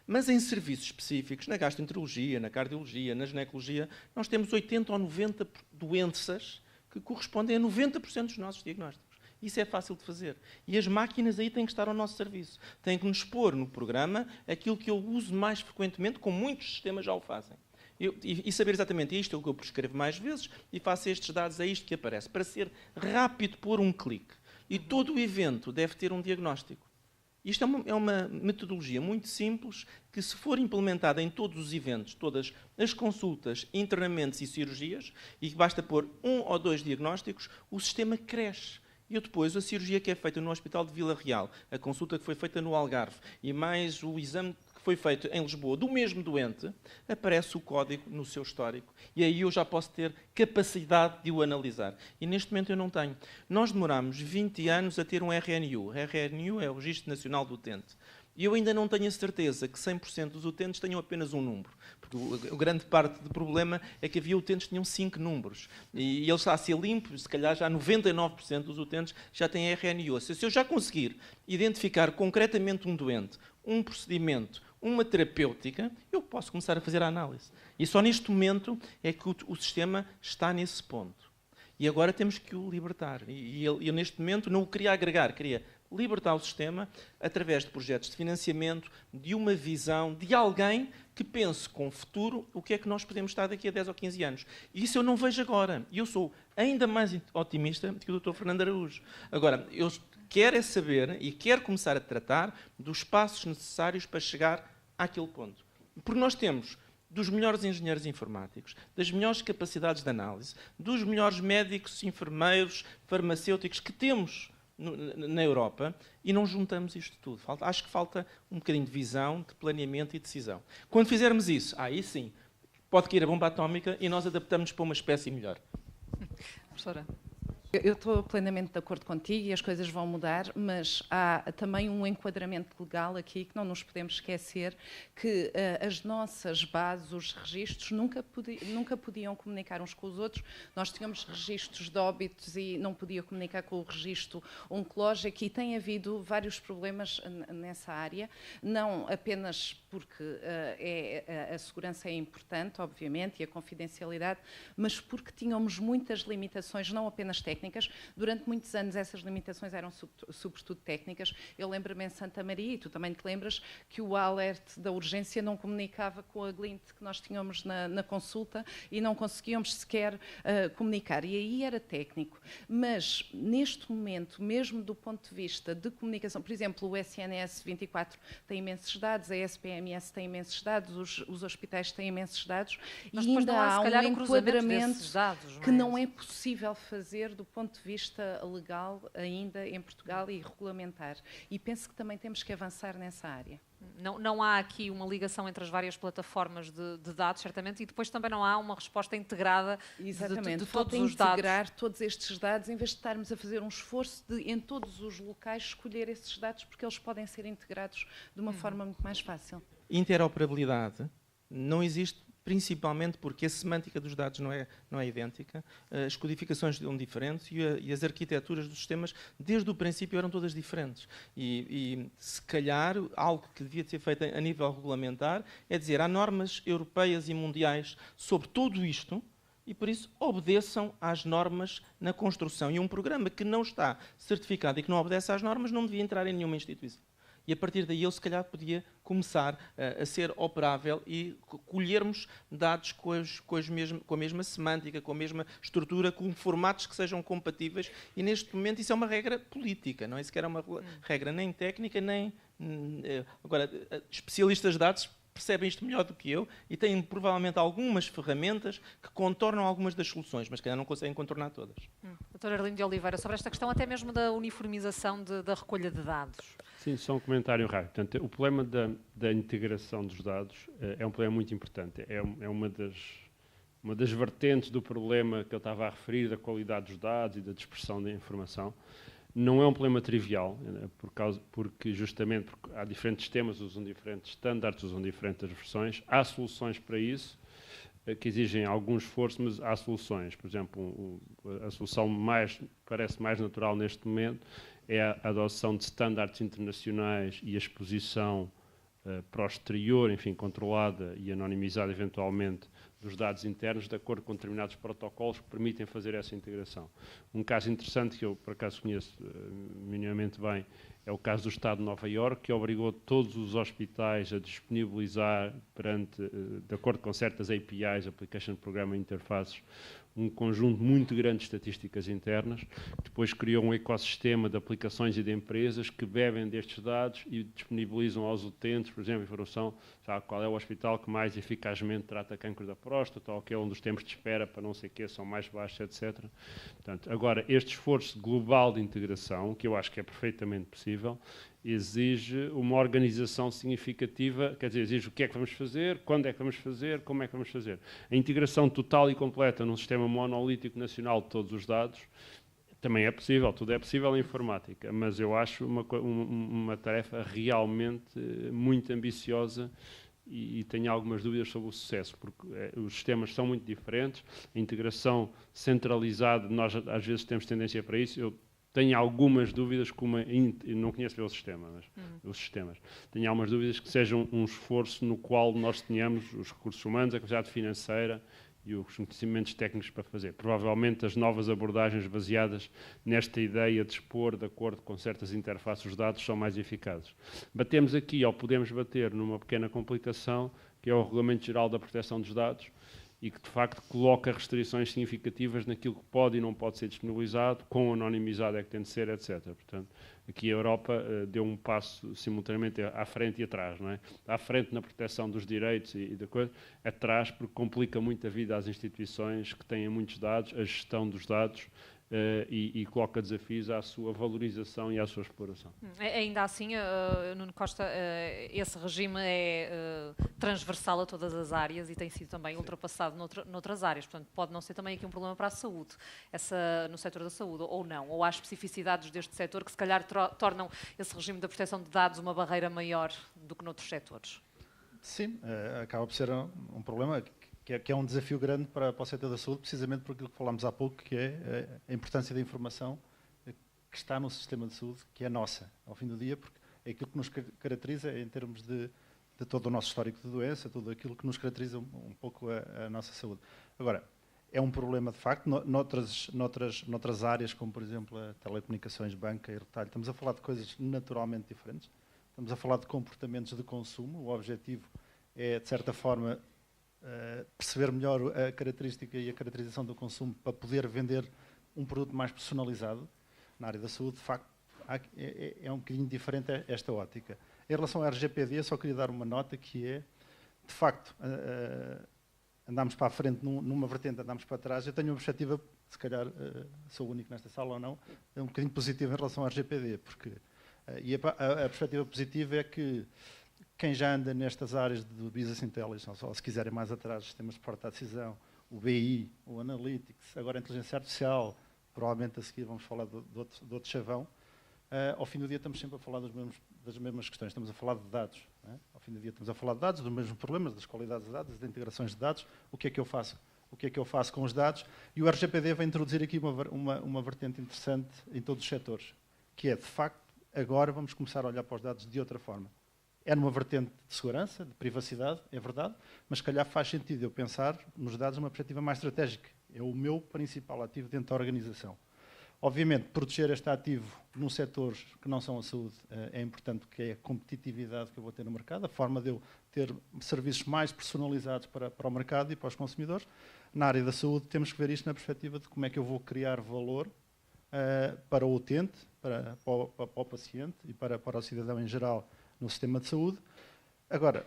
S2: Mas em serviços específicos, na gastroenterologia, na cardiologia, na ginecologia, nós temos 80 ou 90 doenças que correspondem a 90% dos nossos diagnósticos. Isso é fácil de fazer. E as máquinas aí têm que estar ao nosso serviço. Têm que nos pôr no programa aquilo que eu uso mais frequentemente, como muitos sistemas já o fazem. E saber exatamente isto é o que eu prescrevo mais vezes e faço estes dados, é isto que aparece. Para ser rápido por um clique. E todo o evento deve ter um diagnóstico. Isto é uma metodologia muito simples que, se for implementada em todos os eventos, todas as consultas, internamentos e cirurgias, e que basta pôr 1 ou 2 diagnósticos, o sistema cresce. E depois, a cirurgia que é feita no Hospital de Vila Real, a consulta que foi feita no Algarve, e mais o exame que foi feito em Lisboa do mesmo doente, aparece o código no seu histórico. E aí eu já posso ter capacidade de o analisar. E neste momento eu não tenho. Nós demoramos 20 anos a ter um RNU. RNU é o Registro Nacional do Utente. E eu ainda não tenho a certeza que 100% dos utentes tenham apenas um número. Porque a grande parte do problema é que havia utentes que tinham 5 números. E ele está a ser limpo, se calhar já 99% dos utentes já têm RNU. Se eu já conseguir identificar concretamente um doente, um procedimento, uma terapêutica, eu posso começar a fazer a análise. E só neste momento é que o sistema está nesse ponto. E agora temos que o libertar. E eu neste momento, não o queria agregar, queria libertar o sistema através de projetos de financiamento, de uma visão, de alguém que pense com o futuro o que é que nós podemos estar daqui a 10 ou 15 anos. E isso eu não vejo agora. E eu sou ainda mais otimista do que o Dr. Fernando Araújo. Agora, quer é saber e quer começar a tratar dos passos necessários para chegar àquele ponto. Porque nós temos dos melhores engenheiros informáticos, das melhores capacidades de análise, dos melhores médicos, enfermeiros, farmacêuticos que temos na Europa e não juntamos isto tudo. Acho que falta um bocadinho de visão, de planeamento e decisão. Quando fizermos isso, aí sim, pode cair a bomba atómica e nós adaptamos para uma espécie melhor.
S1: Professora.
S3: Eu estou plenamente de acordo contigo e as coisas vão mudar, mas há também um enquadramento legal aqui que não nos podemos esquecer, que as nossas bases, os registros, nunca podiam comunicar uns com os outros. Nós tínhamos registros de óbitos e não podia comunicar com o registro oncológico e tem havido vários problemas nessa área, não apenas porque a segurança é importante, obviamente, e a confidencialidade, mas porque tínhamos muitas limitações, não apenas técnicas. Durante muitos anos essas limitações eram sobretudo técnicas. Eu lembro-me em Santa Maria, e tu também te lembras, que o alert da urgência não comunicava com a Glint que nós tínhamos na consulta e não conseguíamos sequer comunicar. E aí era técnico. Mas, neste momento, mesmo do ponto de vista de comunicação, por exemplo, o SNS 24 tem imensos dados, a SPMS tem imensos dados, os hospitais têm imensos dados,
S1: mas
S3: e ainda há um enquadramento
S1: dados,
S3: que não é possível fazer do ponto de vista legal ainda em Portugal e regulamentar. E penso que também temos que avançar nessa área.
S1: Não há aqui uma ligação entre as várias plataformas de dados, certamente, e depois também não há uma resposta integrada de todos os dados.
S3: Integrar todos estes dados, em vez de estarmos a fazer um esforço de, em todos os locais, escolher esses dados, porque eles podem ser integrados de uma forma muito mais fácil.
S2: Interoperabilidade não existe, principalmente porque a semântica dos dados não é idêntica, as codificações são diferentes e as arquiteturas dos sistemas, desde o princípio, eram todas diferentes. E se calhar, algo que devia ser feito a nível regulamentar é dizer, há normas europeias e mundiais sobre tudo isto, e por isso obedeçam às normas na construção. E um programa que não está certificado e que não obedece às normas não devia entrar em nenhuma instituição. E a partir daí ele se calhar podia começar a ser operável e colhermos dados com a mesma semântica, com a mesma estrutura, com formatos que sejam compatíveis, e neste momento isso é uma regra política, não é sequer uma regra nem técnica, nem... Agora, especialistas de dados percebem isto melhor do que eu e têm provavelmente algumas ferramentas que contornam algumas das soluções, mas que ainda não conseguem contornar todas.
S1: Dr. Arlindo de Oliveira, sobre esta questão até mesmo da uniformização da recolha de dados.
S4: Sim, só um comentário rápido. Portanto, o problema da integração dos dados é um problema muito importante. É uma das vertentes do problema que eu estava a referir, da qualidade dos dados e da dispersão da informação. Não é um problema trivial, porque justamente porque há diferentes sistemas, usam diferentes standards, usam diferentes versões. Há soluções para isso, que exigem algum esforço, mas há soluções. Por exemplo, a solução parece mais natural neste momento é a adoção de standards internacionais e a exposição para o exterior, enfim, controlada e anonimizada eventualmente, dos dados internos, de acordo com determinados protocolos que permitem fazer essa integração. Um caso interessante que eu, por acaso, conheço minimamente bem, é o caso do Estado de Nova Iorque, que obrigou todos os hospitais a disponibilizar, de acordo com certas APIs, Application Programming Interfaces, um conjunto muito grande de estatísticas internas, que depois criou um ecossistema de aplicações e de empresas que bebem destes dados e disponibilizam aos utentes, por exemplo, informação, sabe qual é o hospital que mais eficazmente trata cancro da próstata, ou que é onde os tempos de espera para não sei o quê são mais baixos, etc. Portanto, agora, este esforço global de integração, que eu acho que é perfeitamente possível, exige uma organização significativa, quer dizer, exige o que é que vamos fazer, quando é que vamos fazer, como é que vamos fazer. A integração total e completa num sistema monolítico nacional de todos os dados também é possível, tudo é possível em informática, mas eu acho uma tarefa realmente muito ambiciosa e tenho algumas dúvidas sobre o sucesso, porque os sistemas são muito diferentes, a integração centralizada, nós às vezes temos tendência para isso, eu tenho algumas dúvidas, não conheço bem o sistema, mas os sistemas. Tenho algumas dúvidas que sejam um esforço no qual nós tenhamos os recursos humanos, a capacidade financeira e os conhecimentos técnicos para fazer. Provavelmente as novas abordagens baseadas nesta ideia de expor de acordo com certas interfaces os dados são mais eficazes. Batemos aqui, ou podemos bater numa pequena complicação, que é o Regulamento Geral da Proteção dos Dados, e que de facto coloca restrições significativas naquilo que pode e não pode ser disponibilizado, quão anonimizado é que tem de ser, etc. Portanto, aqui a Europa deu um passo simultaneamente à frente e atrás, não é? À frente na proteção dos direitos e da coisa, atrás porque complica muito a vida às instituições que têm muitos dados, a gestão dos dados, e coloca desafios à sua valorização e à sua exploração.
S1: Ainda assim, Nuno Costa, esse regime é transversal a todas as áreas e tem sido também ultrapassado noutras áreas. Portanto, pode não ser também aqui um problema para a saúde, no setor da saúde, ou não. Ou há especificidades deste setor que se calhar tornam esse regime da proteção de dados uma barreira maior do que noutros setores.
S6: Sim, acaba por ser um problema que é um desafio grande para o setor da saúde, precisamente por aquilo que falámos há pouco, que é a importância da informação que está no sistema de saúde, que é nossa, ao fim do dia, porque é aquilo que nos caracteriza em termos de todo o nosso histórico de doença, tudo aquilo que nos caracteriza um pouco a nossa saúde. Agora, é um problema de facto, noutras áreas, como por exemplo a telecomunicações, banca e retalho, estamos a falar de coisas naturalmente diferentes, estamos a falar de comportamentos de consumo, o objetivo é, de certa forma, perceber melhor a característica e a caracterização do consumo para poder vender um produto mais personalizado. Na área da saúde, de facto, é um bocadinho diferente esta ótica. Em relação ao RGPD, só queria dar uma nota que é, de facto, andámos para a frente numa vertente, andámos para trás. Eu tenho uma perspectiva, se calhar sou o único nesta sala ou não, é um bocadinho positiva em relação ao RGPD, porque a perspectiva positiva é que quem já anda nestas áreas do Business Intelligence, ou se quiserem mais atrás, sistemas de porta de decisão, o BI, o Analytics, agora a inteligência artificial, provavelmente a seguir vamos falar de outro chavão, ao fim do dia estamos sempre a falar das mesmas questões, estamos a falar de dados. Não é? Ao fim do dia estamos a falar de dados, dos mesmos problemas, das qualidades de dados, das integrações de dados, o que é que eu faço com os dados, e o RGPD vai introduzir aqui uma vertente interessante em todos os setores, que é, de facto, agora vamos começar a olhar para os dados de outra forma. É numa vertente de segurança, de privacidade, é verdade, mas se calhar faz sentido eu pensar nos dados numa perspectiva mais estratégica. É o meu principal ativo dentro da organização. Obviamente, proteger este ativo num setor que não são a saúde é importante, porque é a competitividade que eu vou ter no mercado, a forma de eu ter serviços mais personalizados para o mercado e para os consumidores. Na área da saúde, temos que ver isto na perspectiva de como é que eu vou criar valor para o utente, para o paciente e para o cidadão em geral, no sistema de saúde. Agora,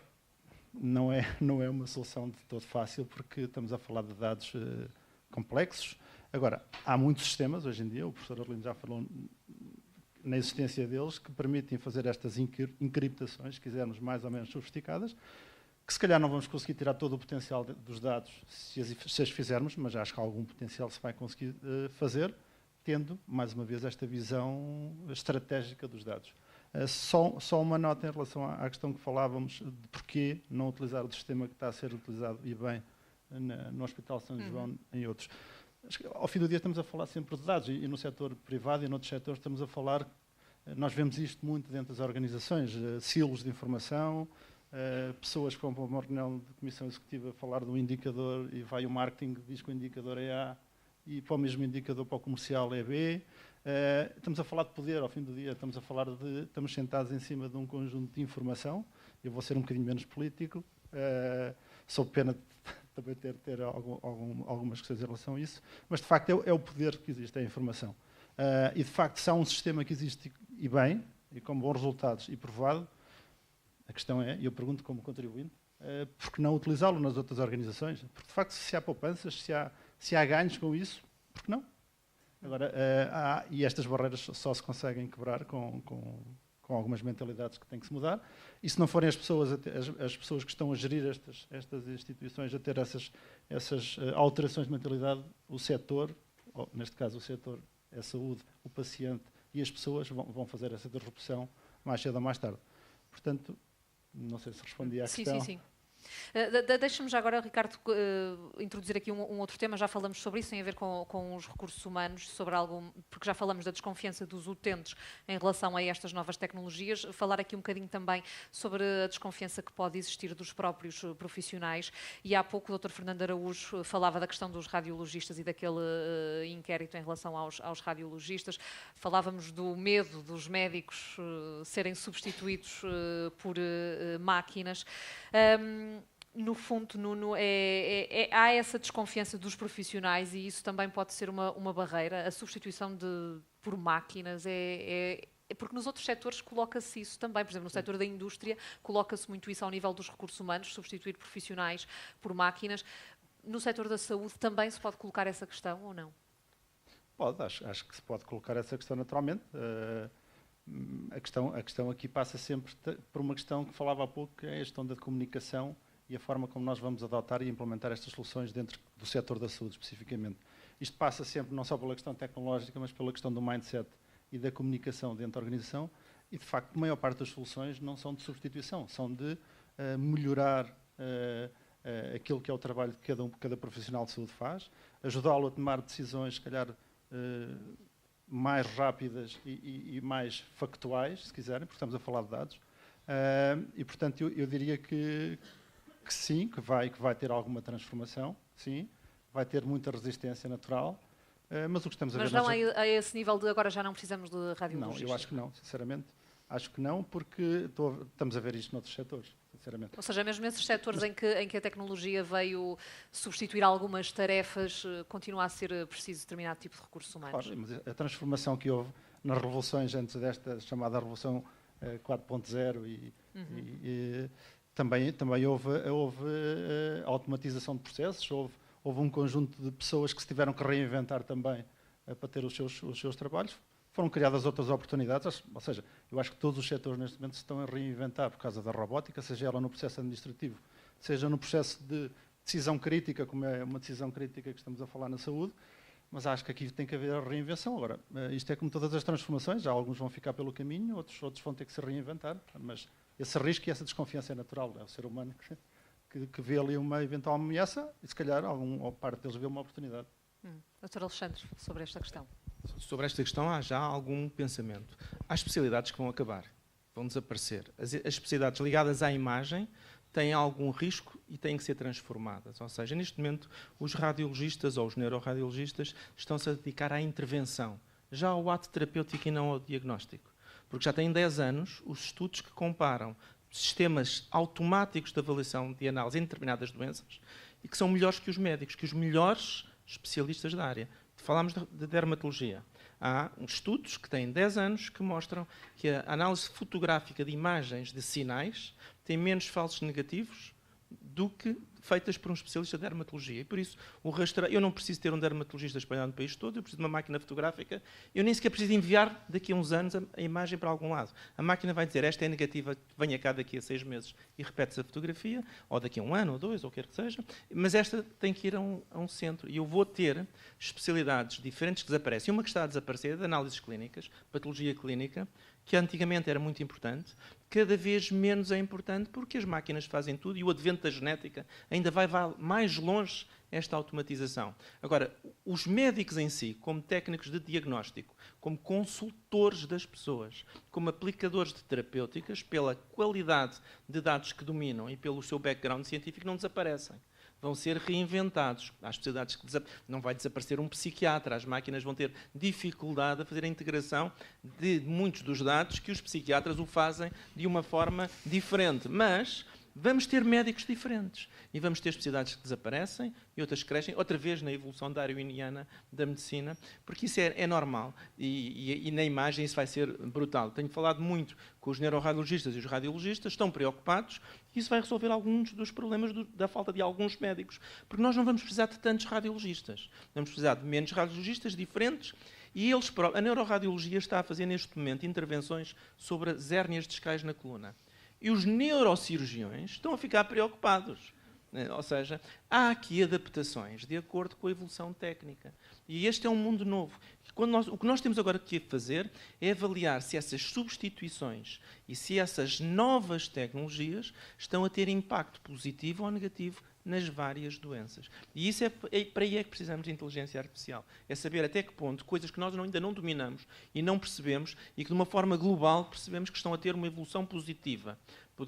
S6: não é uma solução de todo fácil, porque estamos a falar de dados complexos. Agora, há muitos sistemas hoje em dia, o professor Arlindo já falou na existência deles, que permitem fazer estas encriptações, se quisermos mais ou menos sofisticadas, que se calhar não vamos conseguir tirar todo o potencial dos dados se as fizermos, mas acho que algum potencial se vai conseguir fazer, tendo, mais uma vez, esta visão estratégica dos dados. Só uma nota em relação à questão que falávamos de porquê não utilizar o sistema que está a ser utilizado e bem no Hospital São João e em outros. Ao fim do dia estamos a falar sempre de dados e no setor privado e noutros setores estamos a falar, nós vemos isto muito dentro das organizações, silos de informação, pessoas que vão para uma reunião de comissão executiva falar de um indicador e vai o marketing diz que o indicador é A e para o mesmo indicador para o comercial é B. Estamos a falar de poder, ao fim do dia estamos sentados em cima de um conjunto de informação. Eu vou ser um bocadinho menos político, sob pena de também ter algumas questões em relação a isso, mas de facto é o poder que existe, é a informação. E de facto, se há um sistema que existe e bem, e com bons resultados e provado, a questão é, e eu pergunto como contribuinte, por que não utilizá-lo nas outras organizações? Porque de facto, se há poupanças, se há ganhos com isso, por que não? Agora, e estas barreiras só se conseguem quebrar com algumas mentalidades que têm que se mudar, e se não forem as pessoas que estão a gerir estas instituições a ter essas alterações de mentalidade, o setor, neste caso o setor é a saúde, o paciente e as pessoas vão fazer essa disrupção mais cedo ou mais tarde. Portanto, não sei se respondi à questão.
S1: Sim. Deixa-me já agora, Ricardo, introduzir aqui um outro tema. Já falamos sobre isso, tem a ver com os recursos humanos, porque já falamos da desconfiança dos utentes em relação a estas novas tecnologias. Falar aqui um bocadinho também sobre a desconfiança que pode existir dos próprios profissionais. E há pouco o Dr. Fernando Araújo falava da questão dos radiologistas e daquele inquérito em relação aos radiologistas. Falávamos do medo dos médicos serem substituídos por máquinas. no fundo, Nuno, há essa desconfiança dos profissionais e isso também pode ser uma barreira. A substituição por máquinas porque nos outros setores coloca-se isso também. Por exemplo, no setor da indústria coloca-se muito isso ao nível dos recursos humanos, substituir profissionais por máquinas. No setor da saúde também se pode colocar essa questão ou não?
S6: Pode, acho que se pode colocar essa questão naturalmente. A questão aqui passa sempre por uma questão que falava há pouco, que é a questão da comunicação e a forma como nós vamos adotar e implementar estas soluções dentro do setor da saúde, especificamente. Isto passa sempre não só pela questão tecnológica, mas pela questão do mindset e da comunicação dentro da organização. E, de facto, a maior parte das soluções não são de substituição, são de melhorar aquilo que é o trabalho que cada profissional de saúde faz, ajudá-lo a tomar decisões, se calhar, mais rápidas e mais factuais, se quiserem, porque estamos a falar de dados. E, portanto, eu diria que sim, que vai ter alguma transformação, sim, vai ter muita resistência natural, mas o que estamos a ver...
S1: Mas não a esse nível de agora já não precisamos de radiologistas?
S6: Não, eu acho que não, sinceramente. Acho que não, porque estamos a ver isto noutros setores, sinceramente.
S1: Ou seja, mesmo nesses setores em que a tecnologia veio substituir algumas tarefas, continua a ser preciso determinado tipo de recursos humanos?
S6: Claro, mas a transformação que houve nas revoluções antes desta chamada Revolução 4.0 também houve automatização de processos, houve um conjunto de pessoas que se tiveram que reinventar também para ter os seus trabalhos. Foram criadas outras oportunidades, ou seja, eu acho que todos os setores neste momento se estão a reinventar por causa da robótica, seja ela no processo administrativo, seja no processo de decisão crítica, como é uma decisão crítica que estamos a falar na saúde, mas acho que aqui tem que haver a reinvenção. Agora, isto é como todas as transformações, já alguns vão ficar pelo caminho, outros vão ter que se reinventar, mas esse risco e essa desconfiança é natural, é o ser humano que vê ali uma eventual ameaça e se calhar ou parte deles vê uma oportunidade.
S1: Dr. Alexandre, sobre esta questão.
S2: Sobre esta questão há já algum pensamento. Há especialidades que vão acabar, vão desaparecer. As especialidades ligadas à imagem têm algum risco e têm que ser transformadas. Ou seja, neste momento, os radiologistas ou os neuroradiologistas estão-se a dedicar à intervenção, já ao ato terapêutico e não ao diagnóstico. Porque já têm 10 anos os estudos que comparam sistemas automáticos de avaliação de análise em determinadas doenças e que são melhores que os médicos, que os melhores especialistas da área. Falámos de dermatologia. Há estudos que têm 10 anos que mostram que a análise fotográfica de imagens de sinais tem menos falsos negativos do que feitas por um especialista de dermatologia. E por isso, eu não preciso ter um dermatologista espalhado no país todo, eu preciso de uma máquina fotográfica, eu nem sequer preciso enviar daqui a uns anos a imagem para algum lado. A máquina vai dizer, esta é negativa, venha cá daqui a 6 meses e repete-se a fotografia, ou daqui a 1 ano, ou 2, ou o que quer que seja, mas esta tem que ir a um centro. E eu vou ter especialidades diferentes que desaparecem. Uma que está a desaparecer é de análises clínicas, patologia clínica, que antigamente era muito importante, cada vez menos é importante porque as máquinas fazem tudo e o advento da genética ainda vai mais longe esta automatização. Agora, os médicos em si, como técnicos de diagnóstico, como consultores das pessoas, como aplicadores de terapêuticas, pela qualidade de dados que dominam e pelo seu background científico, não desaparecem. Vão ser reinventados. Há especialidades que não vai desaparecer um psiquiatra. As máquinas vão ter dificuldade a fazer a integração de muitos dos dados que os psiquiatras o fazem de uma forma diferente. Mas vamos ter médicos diferentes e vamos ter especialidades que desaparecem e outras que crescem, outra vez na evolução darwiniana da medicina, porque isso é normal e na imagem isso vai ser brutal. Tenho falado muito com os neuroradiologistas e os radiologistas, estão preocupados e isso vai resolver alguns dos problemas da falta de alguns médicos, porque nós não vamos precisar de tantos radiologistas, vamos precisar de menos radiologistas diferentes. E a neuroradiologia está a fazer neste momento intervenções sobre as hérnias discais na coluna. E os neurocirurgiões estão a ficar preocupados. Ou seja, há aqui adaptações de acordo com a evolução técnica. E este é um mundo novo. O que nós temos agora que fazer é avaliar se essas substituições e se essas novas tecnologias estão a ter impacto positivo ou negativo nas várias doenças. E isso para aí é que precisamos de inteligência artificial. É saber até que ponto coisas que nós ainda não dominamos e não percebemos e que de uma forma global percebemos que estão a ter uma evolução positiva.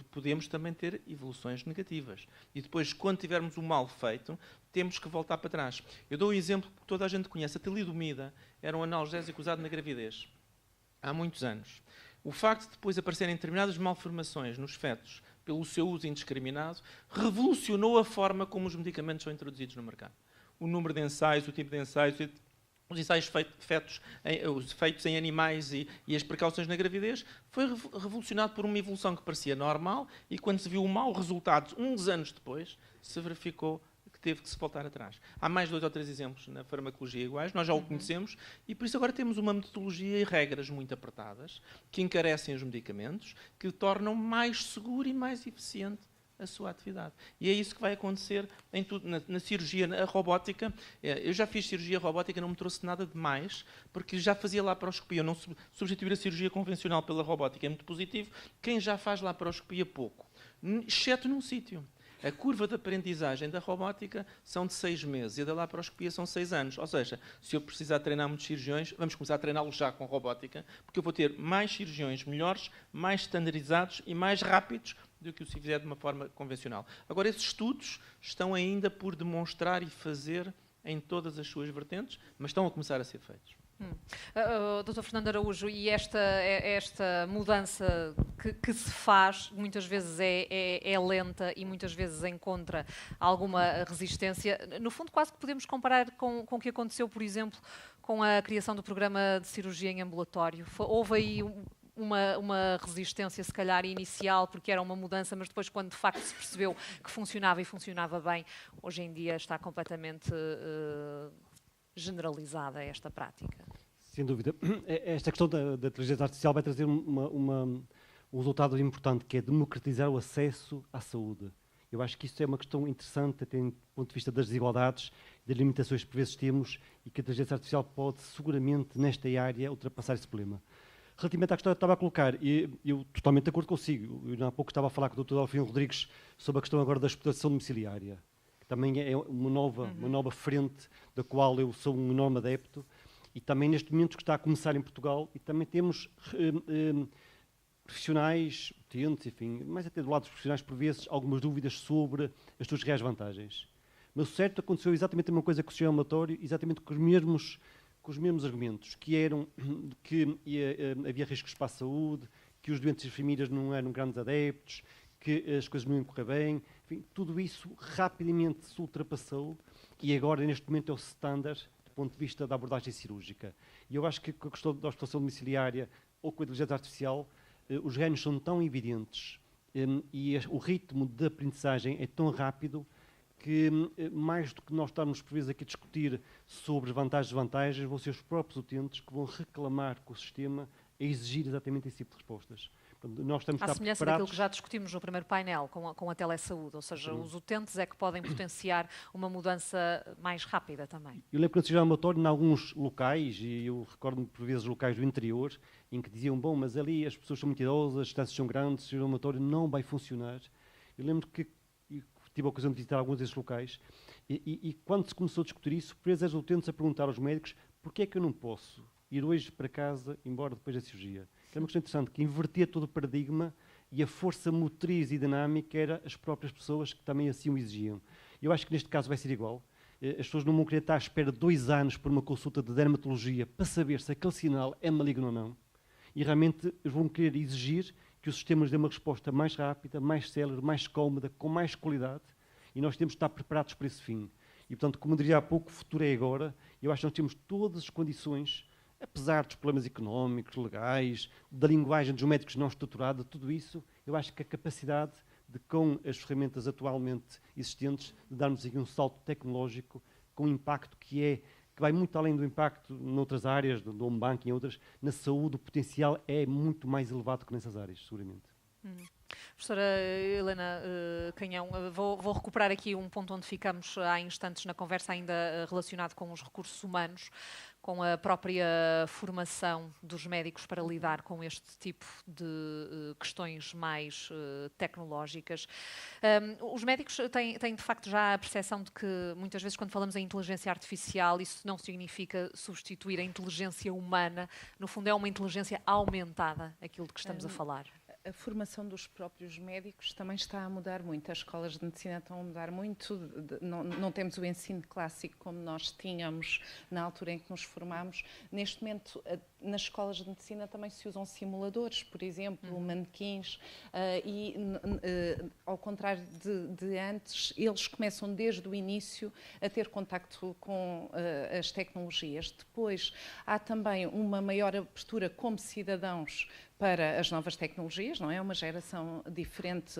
S2: Podemos também ter evoluções negativas. E depois, quando tivermos o mal feito, temos que voltar para trás. Eu dou um exemplo que toda a gente conhece. A talidomida era um analgésico usado na gravidez. Há muitos anos. O facto de depois aparecerem determinadas malformações nos fetos pelo seu uso indiscriminado, revolucionou a forma como os medicamentos são introduzidos no mercado. O número de ensaios, o tipo de ensaios, os ensaios feitos em animais e as precauções na gravidez, foi revolucionado por uma evolução que parecia normal e quando se viu o mau resultado, uns anos depois, se verificou que teve que se voltar atrás. Há mais 2 ou 3 exemplos na farmacologia iguais, nós já o conhecemos, e por isso agora temos uma metodologia e regras muito apertadas que encarecem os medicamentos, que tornam mais seguro e mais eficiente a sua atividade. E é isso que vai acontecer em tudo, na cirurgia, na robótica. Eu já fiz cirurgia robótica, não me trouxe nada de mais, porque já fazia laparoscopia. Eu não substituir a cirurgia convencional pela robótica é muito positivo. Quem já faz laparoscopia, pouco. Exceto num sítio. A curva de aprendizagem da robótica são de 6 meses e a da laparoscopia são 6 anos. Ou seja, se eu precisar treinar muitos cirurgiões, vamos começar a treiná-los já com robótica, porque eu vou ter mais cirurgiões melhores, mais estandarizados e mais rápidos do que se fizer de uma forma convencional. Agora, esses estudos estão ainda por demonstrar e fazer em todas as suas vertentes, mas estão a começar a ser feitos.
S1: Dr. Fernando Araújo, e esta mudança que se faz, muitas vezes é lenta e muitas vezes encontra alguma resistência, no fundo quase que podemos comparar com o que aconteceu, por exemplo, com a criação do programa de cirurgia em ambulatório. Houve aí uma resistência, se calhar, inicial, porque era uma mudança, mas depois, quando de facto se percebeu que funcionava e funcionava bem, hoje em dia está completamente generalizada esta prática.
S5: Sem dúvida. Esta questão da inteligência artificial vai trazer um resultado importante, que é democratizar o acesso à saúde. Eu acho que isso é uma questão interessante, até do ponto de vista das desigualdades, das limitações que por vezes temos, e que a inteligência artificial pode, seguramente, nesta área, ultrapassar esse problema. Relativamente à questão que estava a colocar, eu totalmente de acordo consigo. Eu há pouco estava a falar com o Dr. Delfino Rodrigues sobre a questão agora da exploração domiciliária, que também é uma nova frente da qual eu sou um enorme adepto, e também neste momento que está a começar em Portugal, e também temos profissionais, utentes, enfim, mas até do lado dos profissionais, por vezes, algumas dúvidas sobre as suas reais vantagens. Mas o certo aconteceu exatamente a mesma coisa que o sistema ambulatório, exatamente com os mesmos argumentos, que eram que havia riscos para a saúde, que os doentes e as famílias não eram grandes adeptos, que as coisas não iam correr bem, enfim, tudo isso rapidamente se ultrapassou e agora, neste momento, é o standard do ponto de vista da abordagem cirúrgica. E eu acho que com a questão da hospitalização domiciliária ou com a inteligência artificial, os ganhos são tão evidentes e o ritmo de aprendizagem é tão rápido que, mais do que nós estarmos, por vezes, aqui a discutir sobre vantagens e desvantagens, vão ser os próprios utentes que vão reclamar com o sistema a exigir exatamente esse tipo de respostas. Portanto, nós estamos
S1: à semelhança daquilo que já discutimos no primeiro painel com a telesaúde, ou seja, os utentes é que podem potenciar uma mudança mais rápida também.
S5: Eu lembro que no sistema ambulatório, em alguns locais, e eu recordo-me por vezes locais do interior, em que diziam, bom, mas ali as pessoas são muito idosas, as distâncias são grandes, o sistema ambulatório não vai funcionar. Eu lembro que tive a ocasião de visitar alguns desses locais, e quando se começou a discutir isso, por vezes as utentes a perguntar aos médicos porquê é que eu não posso ir hoje para casa, embora depois da cirurgia. É uma questão interessante, que invertia todo o paradigma e a força motriz e dinâmica era as próprias pessoas que também assim o exigiam. Eu acho que neste caso vai ser igual. As pessoas não vão querer estar à espera de 2 anos por uma consulta de dermatologia para saber se aquele sinal é maligno ou não. E realmente vão querer exigir que os sistemas dêem uma resposta mais rápida, mais célere, mais cómoda, com mais qualidade, e nós temos de estar preparados para esse fim. E, portanto, como eu diria há pouco, o futuro é agora, e eu acho que nós temos todas as condições, apesar dos problemas económicos, legais, da linguagem dos médicos não estruturada, tudo isso, eu acho que a capacidade de, com as ferramentas atualmente existentes, de darmos aqui um salto tecnológico com impacto que vai muito além do impacto noutras áreas, do home banking e outras, na saúde o potencial é muito mais elevado que nessas áreas, seguramente.
S1: Professora Helena Canhão, vou recuperar aqui um ponto onde ficamos há instantes na conversa, ainda relacionado com os recursos humanos, com a própria formação dos médicos para lidar com este tipo de questões mais tecnológicas. Os médicos têm de facto já a percepção de que muitas vezes quando falamos em inteligência artificial isso não significa substituir a inteligência humana, no fundo é uma inteligência aumentada, aquilo de que estamos a falar.
S3: A formação dos próprios médicos também está a mudar muito. As escolas de medicina estão a mudar muito. Não temos o ensino clássico como nós tínhamos na altura em que nos formámos. Neste momento, nas escolas de medicina também se usam simuladores, por exemplo, manequins, e ao contrário de antes, eles começam desde o início a ter contacto com as tecnologias. Depois, há também uma maior abertura como cidadãos para as novas tecnologias, não é? Uma geração diferente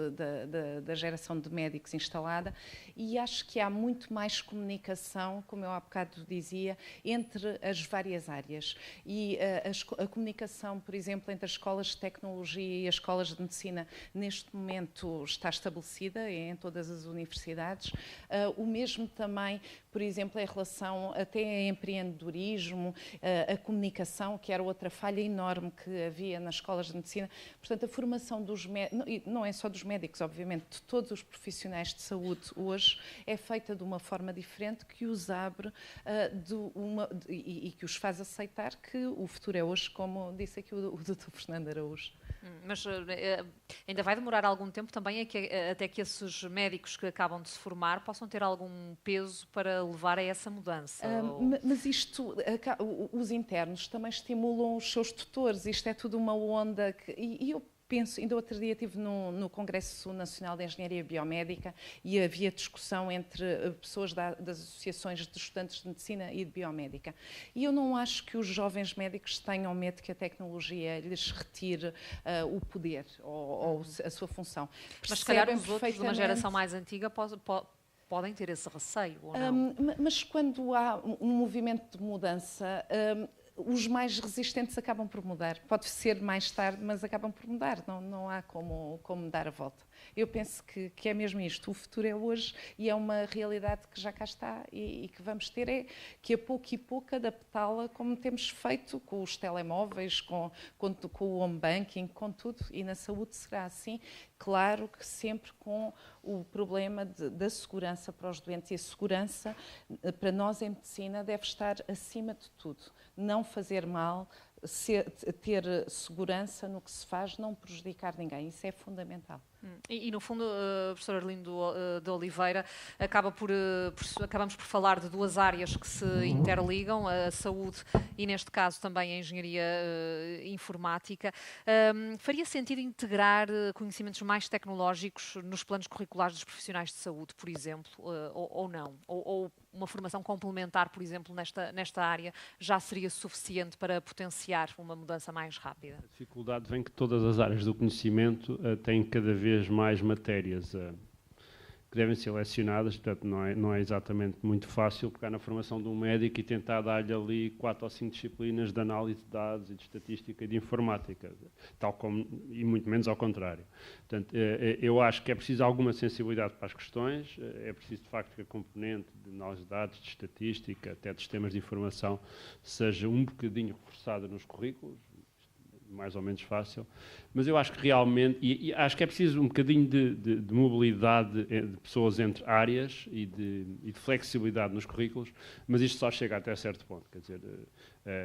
S3: da geração de médicos instalada, e acho que há muito mais comunicação, como eu há bocado dizia, entre as várias áreas. E a comunicação, por exemplo, entre as escolas de tecnologia e as escolas de medicina, neste momento está estabelecida em todas as universidades. O mesmo também, por exemplo, em relação até a empreendedorismo, a comunicação, que era outra falha enorme que havia nas escolas de medicina. Portanto, a formação dos médicos, não é só dos médicos, obviamente, de todos os profissionais de saúde hoje, é feita de uma forma diferente que os abre e que os faz aceitar que o futuro é hoje, como disse aqui o Dr. Fernando Araújo.
S1: Mas ainda vai demorar algum tempo também até que esses médicos que acabam de se formar possam ter algum peso para levar a essa mudança?
S3: Mas isto, os internos também estimulam os seus tutores, isto é tudo uma onda e eu penso, ainda outro dia estive no Congresso Nacional de Engenharia Biomédica e havia discussão entre pessoas das associações de estudantes de medicina e de biomédica. E eu não acho que os jovens médicos tenham medo que a tecnologia lhes retire o poder ou a sua função.
S1: Mas se calhar os outros de uma geração mais antiga podem ter esse receio, ou não?
S3: Mas quando há um movimento de mudança, os mais resistentes acabam por mudar. Pode ser mais tarde, mas acabam por mudar. Não há como dar a volta. Eu penso que é mesmo isto. O futuro é hoje e é uma realidade que já cá está e que vamos ter é que a pouco e pouco adaptá-la como temos feito com os telemóveis, com o home banking, com tudo. E na saúde será assim. Claro que sempre com o problema da segurança para os doentes. E a segurança, para nós em medicina, deve estar acima de tudo. Não fazer mal, ter segurança no que se faz, não prejudicar ninguém. Isso é fundamental.
S1: E no fundo, professor Arlindo de Oliveira, acabamos por falar de duas áreas que se interligam, a saúde e, neste caso, também a engenharia informática. Faria sentido integrar conhecimentos mais tecnológicos nos planos curriculares dos profissionais de saúde, por exemplo, ou não? Ou uma formação complementar, por exemplo, nesta área, já seria suficiente para potenciar uma mudança mais rápida?
S4: A dificuldade vem que todas as áreas do conhecimento têm cada vez mais matérias que devem ser lecionadas, portanto não é exatamente muito fácil pegar na formação de um médico e tentar dar-lhe ali 4 ou 5 disciplinas de análise de dados e de estatística e de informática, tal como, e muito menos ao contrário. Portanto, eu acho que é preciso alguma sensibilidade para as questões, é preciso de facto que a componente de análise de dados, de estatística, até de sistemas de informação, seja um bocadinho reforçada nos currículos, mais ou menos fácil, mas eu acho que realmente, e acho que é preciso um bocadinho de mobilidade de pessoas entre áreas e de flexibilidade nos currículos, mas isto só chega até certo ponto, quer dizer,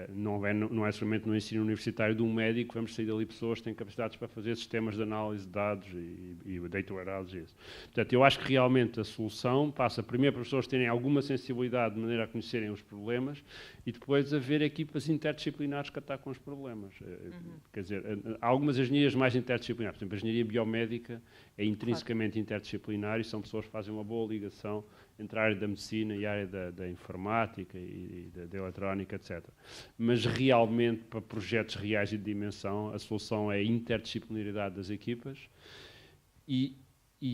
S4: não é somente no ensino universitário de um médico, vamos sair dali pessoas que têm capacidades para fazer sistemas de análise de dados e data warehouse e isso. Portanto, eu acho que realmente a solução passa primeiro para as pessoas terem alguma sensibilidade de maneira a conhecerem os problemas e depois haver equipas interdisciplinares que atacam os problemas. Quer dizer, há algumas engenharias mais interdisciplinares, por exemplo, a engenharia biomédica é intrinsecamente interdisciplinar e são pessoas que fazem uma boa ligação entre a área da medicina e a área da informática e da eletrónica, etc. Mas realmente, para projetos reais e de dimensão, a solução é a interdisciplinaridade das equipas e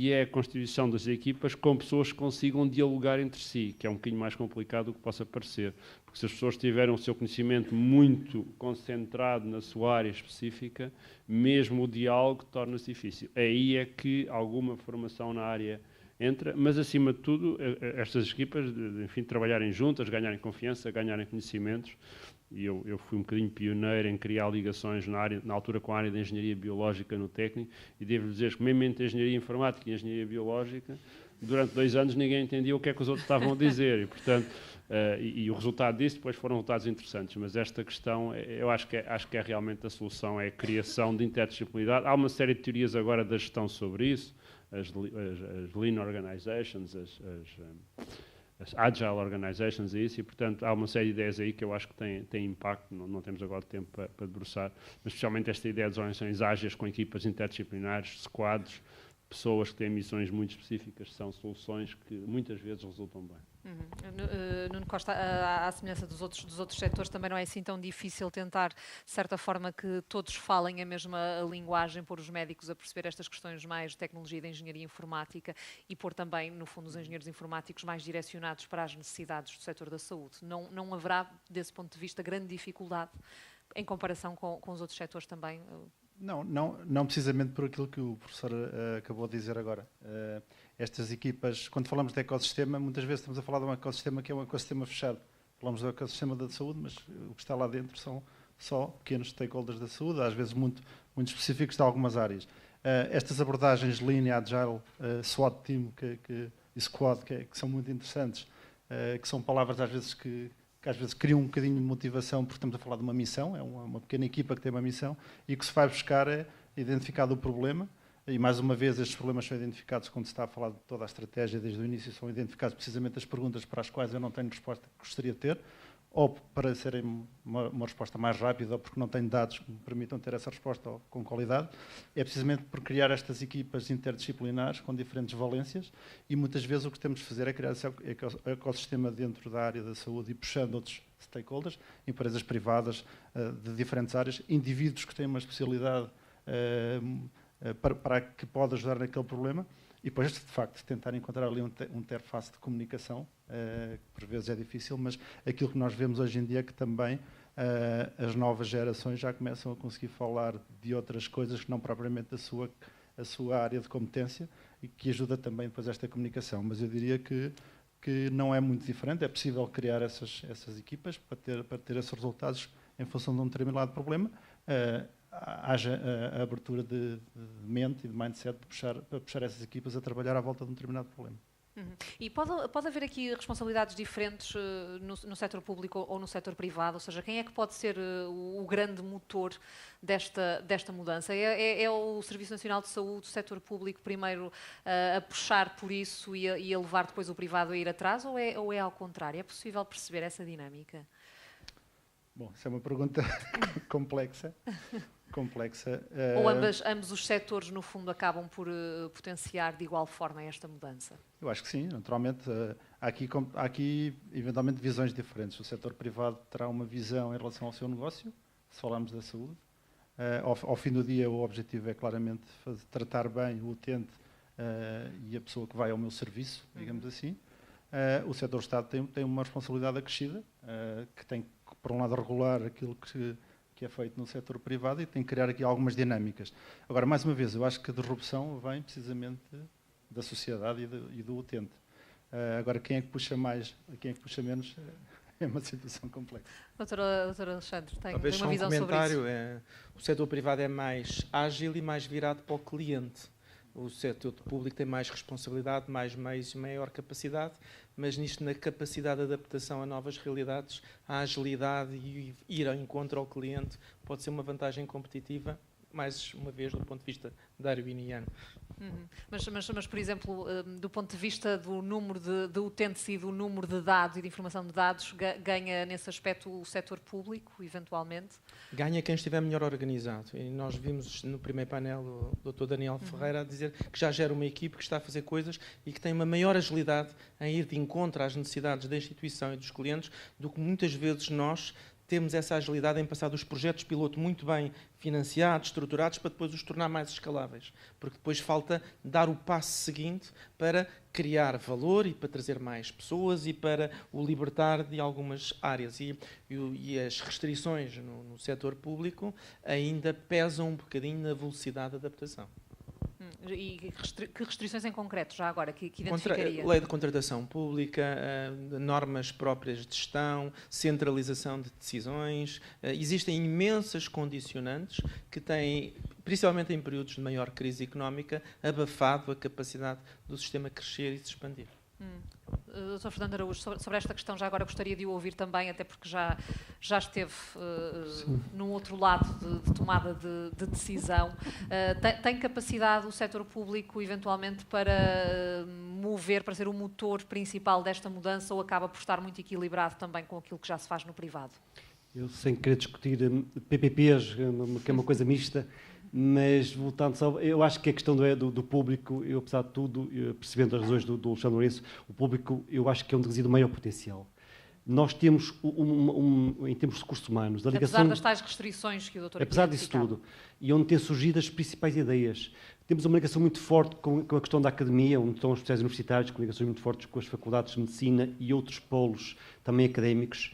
S4: é a constituição das equipas com pessoas que consigam dialogar entre si, que é um bocadinho mais complicado do que possa parecer. Porque se as pessoas tiverem o seu conhecimento muito concentrado na sua área específica, mesmo o diálogo torna-se difícil. Aí é que alguma formação na área entra, mas acima de tudo, estas equipas, enfim, trabalharem juntas, ganharem confiança, ganharem conhecimentos. E eu fui um bocadinho pioneiro em criar ligações na altura com a área da engenharia biológica no técnico, e devo dizer que mesmo entre a engenharia informática e a engenharia biológica, durante 2 anos ninguém entendia o que é que os outros estavam a dizer e, portanto, e o resultado disso depois foram resultados interessantes, mas esta questão, eu acho que é realmente a solução, é a criação de interdisciplinaridade. Há uma série de teorias agora da gestão sobre isso, as Lean Organizations, as Agile Organizations e isso, e portanto há uma série de ideias aí que eu acho que têm impacto, não temos agora tempo para debruçar, mas especialmente esta ideia das organizações ágeis com equipas interdisciplinares, squads, pessoas que têm missões muito específicas, são soluções que muitas vezes resultam bem.
S1: Nuno Costa, à semelhança dos outros setores, também não é assim tão difícil tentar, de certa forma, que todos falem a mesma linguagem, pôr os médicos a perceber estas questões mais de tecnologia e de engenharia informática e pôr também, no fundo, os engenheiros informáticos mais direcionados para as necessidades do setor da saúde. Não haverá, desse ponto de vista, grande dificuldade em comparação com os outros setores também?
S6: Não precisamente por aquilo que o professor acabou de dizer agora. Estas equipas, quando falamos de ecossistema, muitas vezes estamos a falar de um ecossistema que é um ecossistema fechado. Falamos do ecossistema da saúde, mas o que está lá dentro são só pequenos stakeholders da saúde, às vezes muito específicos de algumas áreas. Estas abordagens Lean, Agile, SWAT Team e Squad, que são muito interessantes, que são palavras às vezes que às vezes criam um bocadinho de motivação, porque estamos a falar de uma missão, é uma pequena equipa que tem uma missão, e o que se vai buscar é identificar o problema, e mais uma vez estes problemas são identificados quando se está a falar de toda a estratégia desde o início, são identificados precisamente as perguntas para as quais eu não tenho resposta que gostaria de ter, ou para serem uma resposta mais rápida, ou porque não tenho dados que me permitam ter essa resposta com qualidade. É precisamente por criar estas equipas interdisciplinares com diferentes valências, e muitas vezes o que temos de fazer é criar esse ecossistema dentro da área da saúde e puxando outros stakeholders, empresas privadas de diferentes áreas, indivíduos que têm uma especialidade para que pode ajudar naquele problema, e depois, de facto, tentar encontrar ali um interface de comunicação, que por vezes é difícil, mas aquilo que nós vemos hoje em dia é que também as novas gerações já começam a conseguir falar de outras coisas que não propriamente a sua área de competência, e que ajuda também depois esta comunicação. Mas eu diria que não é muito diferente, é possível criar essas equipas para ter esses resultados em função de um determinado problema. Haja a abertura de mente e de mindset para puxar essas equipas a trabalhar à volta de um determinado problema.
S1: E pode haver aqui responsabilidades diferentes no setor público ou no setor privado? Ou seja, quem é que pode ser o grande motor desta mudança? É o Serviço Nacional de Saúde, o setor público primeiro a puxar por isso e a levar depois o privado a ir atrás? Ou é ao contrário? É possível perceber essa dinâmica?
S6: Bom, essa é uma pergunta complexa.
S1: Ou ambos os setores, no fundo, acabam por potenciar de igual forma esta mudança?
S6: Eu acho que sim, naturalmente. Há aqui, eventualmente, visões diferentes. O setor privado terá uma visão em relação ao seu negócio, se falarmos da saúde. Ao fim do dia, o objetivo é claramente tratar bem o utente e a pessoa que vai ao meu serviço, digamos assim. O setor do Estado tem uma responsabilidade acrescida, que tem, por um lado, regular aquilo que é feito no setor privado, e tem que criar aqui algumas dinâmicas. Agora, mais uma vez, eu acho que a disrupção vem precisamente da sociedade e do utente. Agora, quem é que puxa mais, quem é que puxa menos, é uma situação complexa.
S1: Doutor Alexandre, tem
S2: Talvez
S1: uma visão sobre isso?
S2: O setor privado é mais ágil e mais virado para o cliente. O setor público tem mais responsabilidade, mais meios e maior capacidade, mas nisto, na capacidade de adaptação a novas realidades, a agilidade e ir ao encontro ao cliente pode ser uma vantagem competitiva, mais uma vez, do ponto de vista darwiniano.
S1: Mas, por exemplo, do ponto de vista do número de utentes e do número de dados e de informação de dados, ganha nesse aspecto o setor público, eventualmente?
S2: Ganha quem estiver melhor organizado. E nós vimos no primeiro painel o Dr. Daniel Ferreira a dizer que já gera uma equipe que está a fazer coisas e que tem uma maior agilidade em ir de encontro às necessidades da instituição e dos clientes do que muitas vezes nós temos essa agilidade em passar dos projetos piloto muito bem financiados, estruturados, para depois os tornar mais escaláveis. Porque depois falta dar o passo seguinte para criar valor e para trazer mais pessoas e para o libertar de algumas áreas. E as restrições no setor público ainda pesam um bocadinho na velocidade de adaptação.
S1: E que restrições em concreto, já agora, que identificaria?
S2: Lei de contratação pública, normas próprias de gestão, centralização de decisões. Existem imensas condicionantes que têm principalmente em períodos de maior crise económica, abafado a capacidade do sistema crescer e se expandir.
S1: Dr. Fernando Araújo, sobre esta questão já agora gostaria de o ouvir também, até porque já esteve num outro lado de tomada de decisão. Tem capacidade o setor público, eventualmente, para mover, para ser o motor principal desta mudança, ou acaba por estar muito equilibrado também com aquilo que já se faz no privado?
S5: Eu, sem querer discutir PPPs, que é uma coisa mista, mas voltando só, eu acho que a questão do público, eu, apesar de tudo, percebendo as razões do Alexandre Lourenço, o público, eu acho que é onde reside o maior potencial. Nós temos, em termos de recursos humanos, a ligação...
S1: Apesar das tais restrições que o doutor...
S5: Apesar disso tudo, e onde têm surgido as principais ideias. Temos uma ligação muito forte com a questão da academia, onde estão os especiais universitários, com ligações muito fortes com as faculdades de medicina e outros polos também académicos.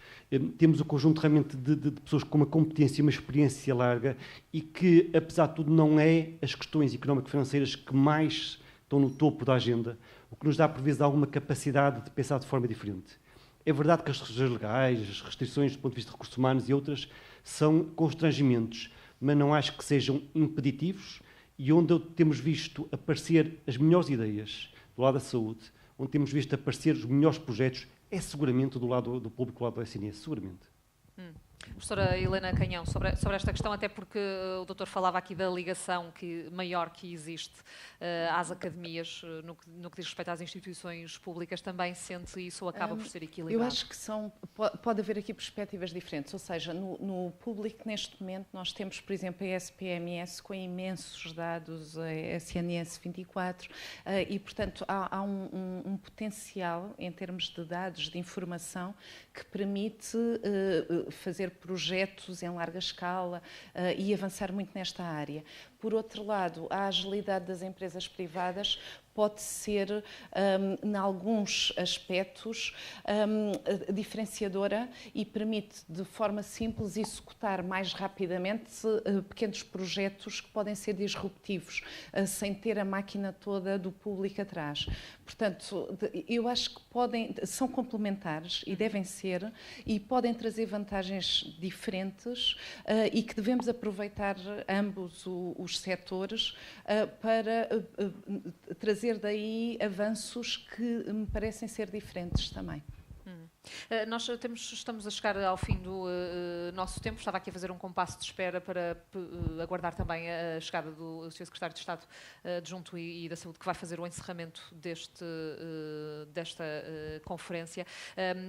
S5: Temos o conjunto realmente de pessoas com uma competência e uma experiência larga e que, apesar de tudo, não é as questões económico-financeiras que mais estão no topo da agenda, o que nos dá, por vezes, alguma capacidade de pensar de forma diferente. É verdade que as restrições legais, as restrições do ponto de vista de recursos humanos e outras, são constrangimentos, mas não acho que sejam impeditivos, e onde temos visto aparecer as melhores ideias do lado da saúde, onde temos visto aparecer os melhores projetos, é seguramente do lado do público, do lado do SNS, seguramente.
S1: Professora Helena Canhão, sobre esta questão, até porque o doutor falava aqui da ligação maior que existe às academias, no que diz respeito às instituições públicas, também sente isso ou acaba por ser equilibrado?
S3: Eu acho que pode haver aqui perspectivas diferentes, ou seja, no público, neste momento, nós temos, por exemplo, a SPMS com imensos dados, a SNS 24, e, portanto, há um potencial em termos de dados, de informação, que permite fazer projetos em larga escala e avançar muito nesta área. Por outro lado, a agilidade das empresas privadas pode ser, em alguns aspectos, diferenciadora e permite, de forma simples, executar mais rapidamente pequenos projetos que podem ser disruptivos, sem ter a máquina toda do público atrás. Portanto, eu acho que são complementares e devem ser, e podem trazer vantagens diferentes e que devemos aproveitar ambos os setores para trazer daí avanços que me parecem ser diferentes também.
S1: Nós estamos a chegar ao fim do nosso tempo. Estava aqui a fazer um compasso de espera para aguardar também a chegada do Sr. Secretário de Estado Adjunto e da Saúde, que vai fazer o encerramento desta conferência.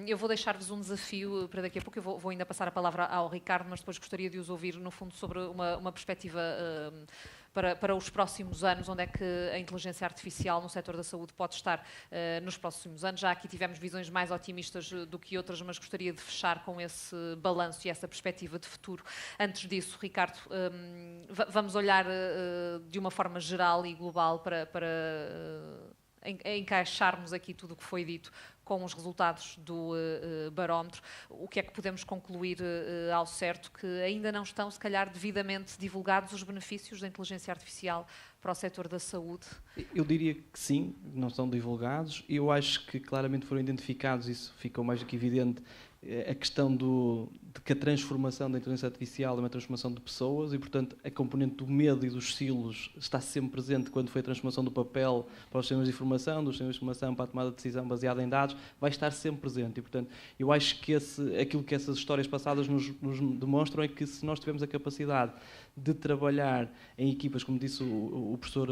S1: Eu vou deixar-vos um desafio para daqui a pouco. Eu vou ainda passar a palavra ao Ricardo, mas depois gostaria de os ouvir, no fundo, sobre uma perspectiva para os próximos anos, onde é que a inteligência artificial no setor da saúde pode estar nos próximos anos. Já aqui tivemos visões mais otimistas do que outras, mas gostaria de fechar com esse balanço e essa perspectiva de futuro. Antes disso, Ricardo, vamos olhar de uma forma geral e global para encaixarmos aqui tudo o que foi dito com os resultados do barómetro. O que é que podemos concluir ao certo? Que ainda não estão, se calhar, devidamente divulgados os benefícios da inteligência artificial para o setor da saúde?
S7: Eu diria que sim, não estão divulgados. Eu acho que claramente foram identificados, isso ficou mais do que evidente, a questão de que a transformação da inteligência artificial é uma transformação de pessoas e, portanto, a componente do medo e dos silos está sempre presente quando foi a transformação do papel para os sistemas de informação, dos sistemas de informação para a tomada de decisão baseada em dados, vai estar sempre presente. E, portanto, eu acho que aquilo que essas histórias passadas nos demonstram é que se nós tivermos a capacidade de trabalhar em equipas, como disse o professor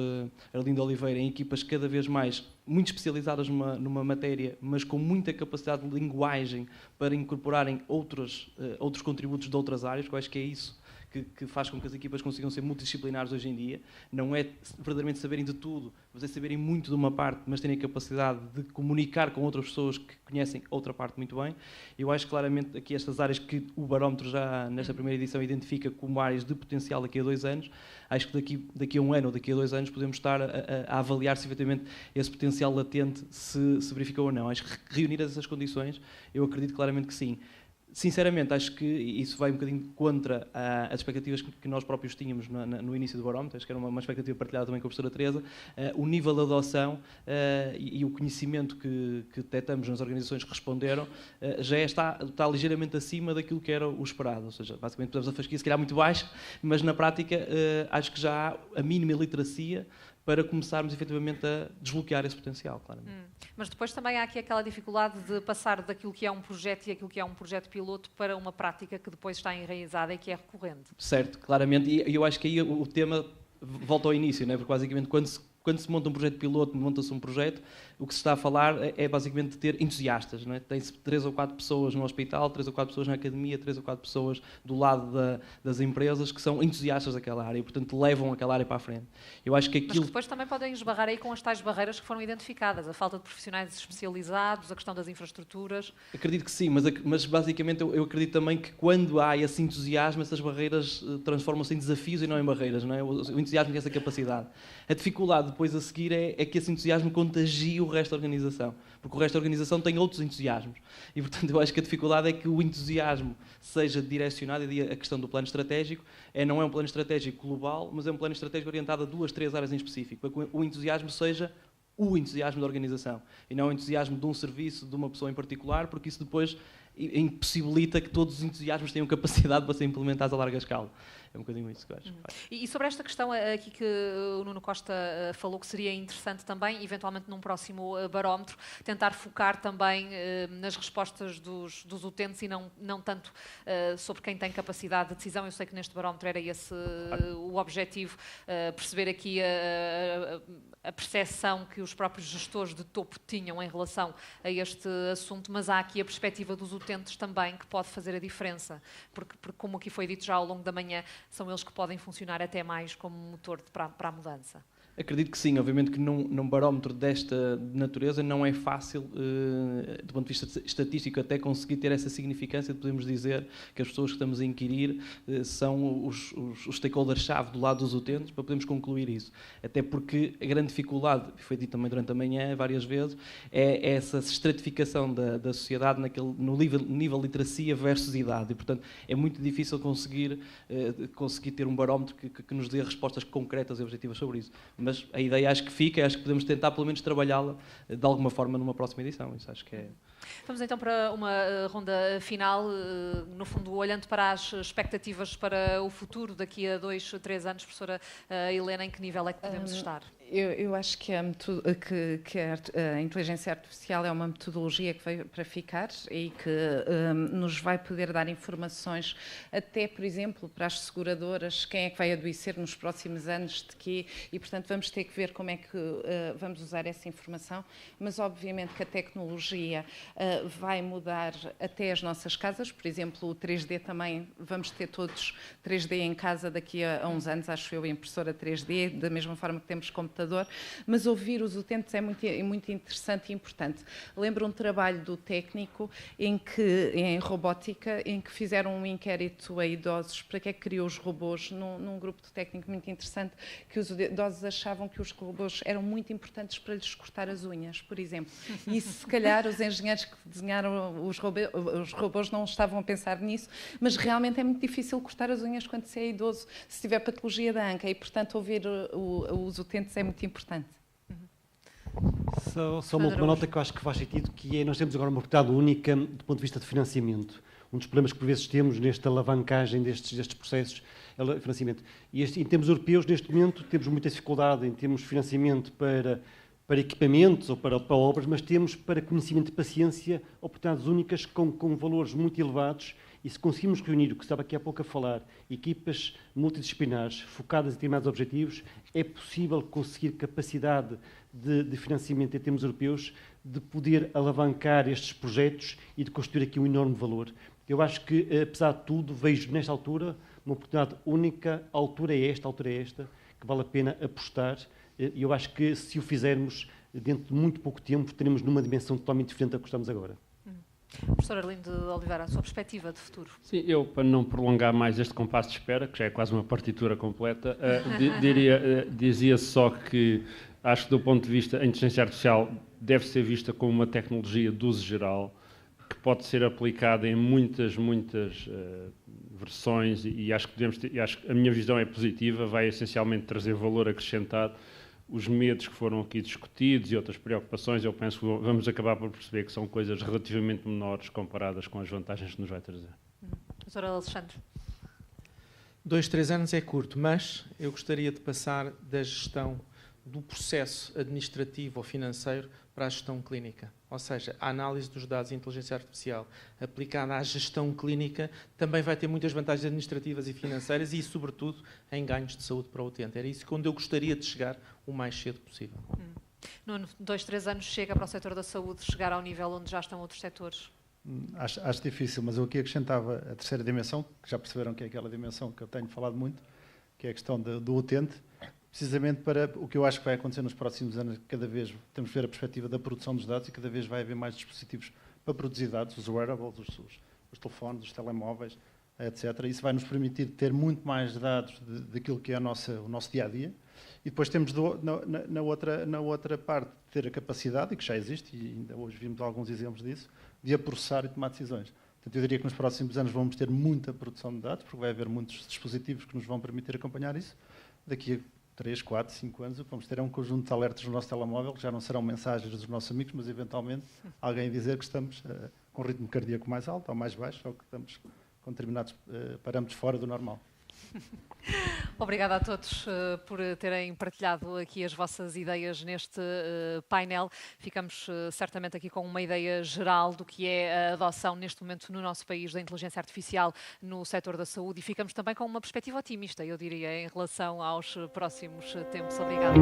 S7: Arlindo Oliveira, em equipas cada vez mais muito especializadas numa matéria, mas com muita capacidade de linguagem para incorporarem outros contributos de outras áreas, que eu acho que é isso que faz com que as equipas consigam ser multidisciplinares hoje em dia. Não é verdadeiramente saberem de tudo, mas é saberem muito de uma parte, mas terem a capacidade de comunicar com outras pessoas que conhecem outra parte muito bem. Eu acho claramente aqui estas áreas que o barómetro já nesta primeira edição identifica como áreas de potencial daqui a 2 anos, acho que daqui a 1 ano ou daqui a 2 anos podemos estar a avaliar se efetivamente esse potencial latente se verificou ou não. Acho que reunir essas condições, eu acredito claramente que sim. Sinceramente, acho que isso vai um bocadinho contra as expectativas que nós próprios tínhamos no início do barómetro, acho que era uma expectativa partilhada também com a professora Teresa. O nível de adoção e o conhecimento que detectamos nas organizações que responderam já está ligeiramente acima daquilo que era o esperado, ou seja, basicamente pusemos a fasquia se calhar muito baixa, mas na prática acho que já há a mínima literacia para começarmos efetivamente a desbloquear esse potencial, claramente.
S1: Mas depois também há aqui aquela dificuldade de passar daquilo que é um projeto e aquilo que é um projeto piloto para uma prática que depois está enraizada e que é recorrente.
S7: Certo, claramente, e eu acho que aí o tema volta ao início, não é? Porque basicamente quando se monta um projeto piloto, monta-se um projeto, o que se está a falar é basicamente de ter entusiastas, não é? Tem-se 3 ou 4 pessoas no hospital, 3 ou 4 pessoas na academia, 3 ou 4 pessoas do lado das empresas que são entusiastas daquela área e, portanto, levam aquela área para a frente. Eu acho que aquilo...
S1: Mas que depois também podem esbarrar aí com as tais barreiras que foram identificadas, a falta de profissionais especializados, a questão das infraestruturas.
S7: Acredito que sim, mas basicamente eu acredito também que quando há esse entusiasmo, essas barreiras transformam-se em desafios e não em barreiras, não é? O entusiasmo tem essa capacidade. A dificuldade depois a seguir é que esse entusiasmo contagie o resto da organização, porque o resto da organização tem outros entusiasmos e, portanto, eu acho que a dificuldade é que o entusiasmo seja direcionado, e a questão do plano estratégico não é um plano estratégico global, mas é um plano estratégico orientado a 2, 3 áreas em específico, para que o entusiasmo seja o entusiasmo da organização e não o entusiasmo de um serviço, de uma pessoa em particular, porque isso depois impossibilita que todos os entusiasmos tenham capacidade para ser implementados a larga escala. É um bocadinho isso que eu acho.
S1: E sobre esta questão aqui que o Nuno Costa falou, que seria interessante também, eventualmente num próximo barómetro, tentar focar também nas respostas dos utentes e não tanto sobre quem tem capacidade de decisão. Eu sei que neste barómetro era esse o objetivo, perceber aqui a percepção que os próprios gestores de topo tinham em relação a este assunto, mas há aqui a perspectiva dos utentes também que pode fazer a diferença, porque como aqui foi dito já ao longo da manhã, são eles que podem funcionar até mais como motor para a mudança.
S7: Acredito que sim, obviamente que num barómetro desta natureza não é fácil, do ponto de vista estatístico, até conseguir ter essa significância de podermos dizer que as pessoas que estamos a inquirir são os stakeholders-chave do lado dos utentes, para podermos concluir isso. Até porque a grande dificuldade, foi dito também durante a manhã várias vezes, é essa estratificação da sociedade no nível de literacia versus idade. E, portanto, é muito difícil conseguir ter um barómetro que nos dê respostas concretas e objetivas sobre isso. Mas a ideia acho que fica, acho que podemos tentar pelo menos trabalhá-la de alguma forma numa próxima edição. Isso acho que é...
S1: Vamos então para uma ronda final, no fundo olhando para as expectativas para o futuro daqui a 2, 3 anos, professora Helena, em que nível é que podemos estar?
S3: Eu acho que a inteligência artificial é uma metodologia que veio para ficar e que nos vai poder dar informações até, por exemplo, para as seguradoras, quem é que vai adoecer nos próximos anos de quê, e portanto vamos ter que ver como é que vamos usar essa informação, mas obviamente que a tecnologia vai mudar até as nossas casas, por exemplo, o 3D também, vamos ter todos 3D em casa daqui a uns anos, acho eu, impressora 3D, da mesma forma que temos computador, mas ouvir os utentes é muito interessante e importante. Lembro um trabalho do técnico em robótica, em que fizeram um inquérito a idosos para que é que criou os robôs, num grupo de técnico muito interessante, que os idosos achavam que os robôs eram muito importantes para lhes cortar as unhas, por exemplo. E se calhar os engenheiros que desenharam os robôs não estavam a pensar nisso, mas realmente é muito difícil cortar as unhas quando se é idoso, se tiver patologia da anca, e portanto ouvir os utentes é muito importante.
S5: Só uma última nota que eu acho que faz sentido, que é, nós temos agora uma oportunidade única do ponto de vista de financiamento. Um dos problemas que por vezes temos nesta alavancagem destes processos é o financiamento. E em termos europeus, neste momento, temos muita dificuldade em termos de financiamento para equipamentos ou para obras, mas temos para conhecimento de paciência oportunidades únicas com valores muito elevados. E se conseguimos reunir, o que estava aqui há pouco a falar, equipas multidisciplinares focadas em determinados objetivos, é possível conseguir capacidade de financiamento em termos europeus, de poder alavancar estes projetos e de construir aqui um enorme valor. Eu acho que, apesar de tudo, vejo nesta altura uma oportunidade única, a altura é esta, que vale a pena apostar, e eu acho que se o fizermos, dentro de muito pouco tempo, teremos numa dimensão totalmente diferente da que estamos agora.
S1: Professor Arlindo de Oliveira, a sua perspectiva de futuro?
S4: Sim, eu, para não prolongar mais este compasso de espera, que já é quase uma partitura completa, dizia só que acho que, do ponto de vista, a inteligência artificial deve ser vista como uma tecnologia de uso geral, que pode ser aplicada em muitas versões e acho que a minha visão é positiva, vai essencialmente trazer valor acrescentado. Os medos que foram aqui discutidos e outras preocupações, eu penso que vamos acabar por perceber que são coisas relativamente menores comparadas com as vantagens que nos vai trazer.
S1: Dr. Alexandre.
S2: 2, 3 anos é curto, mas eu gostaria de passar da gestão do processo administrativo ou financeiro para a gestão clínica. Ou seja, a análise dos dados de inteligência artificial aplicada à gestão clínica também vai ter muitas vantagens administrativas e financeiras e, sobretudo, em ganhos de saúde para o utente. Era isso onde eu gostaria de chegar o mais cedo possível.
S1: Nuno, 2, 3 anos chega para o setor da saúde chegar ao nível onde já estão outros setores?
S6: Acho difícil, mas eu aqui acrescentava a terceira dimensão, que já perceberam que é aquela dimensão que eu tenho falado muito, que é a questão do utente, precisamente para o que eu acho que vai acontecer nos próximos anos. Cada vez temos de ver a perspectiva da produção dos dados e cada vez vai haver mais dispositivos para produzir dados, os wearables, os telefones, os telemóveis, etc. Isso vai nos permitir ter muito mais dados daquilo que é o nosso dia-a-dia. E depois temos na outra parte ter a capacidade, e que já existe, e ainda hoje vimos alguns exemplos disso, de a processar e tomar decisões. Portanto, eu diria que nos próximos anos vamos ter muita produção de dados, porque vai haver muitos dispositivos que nos vão permitir acompanhar isso. Daqui a 3, 4, 5 anos, o que vamos ter é um conjunto de alertas no nosso telemóvel, que já não serão mensagens dos nossos amigos, mas eventualmente alguém dizer que estamos com ritmo cardíaco mais alto ou mais baixo, ou que estamos com determinados parâmetros fora do normal.
S1: Obrigada a todos por terem partilhado aqui as vossas ideias neste painel. Ficamos certamente aqui com uma ideia geral do que é a adoção neste momento no nosso país da inteligência artificial no setor da saúde e ficamos também com uma perspectiva otimista, eu diria, em relação aos próximos tempos. Obrigada.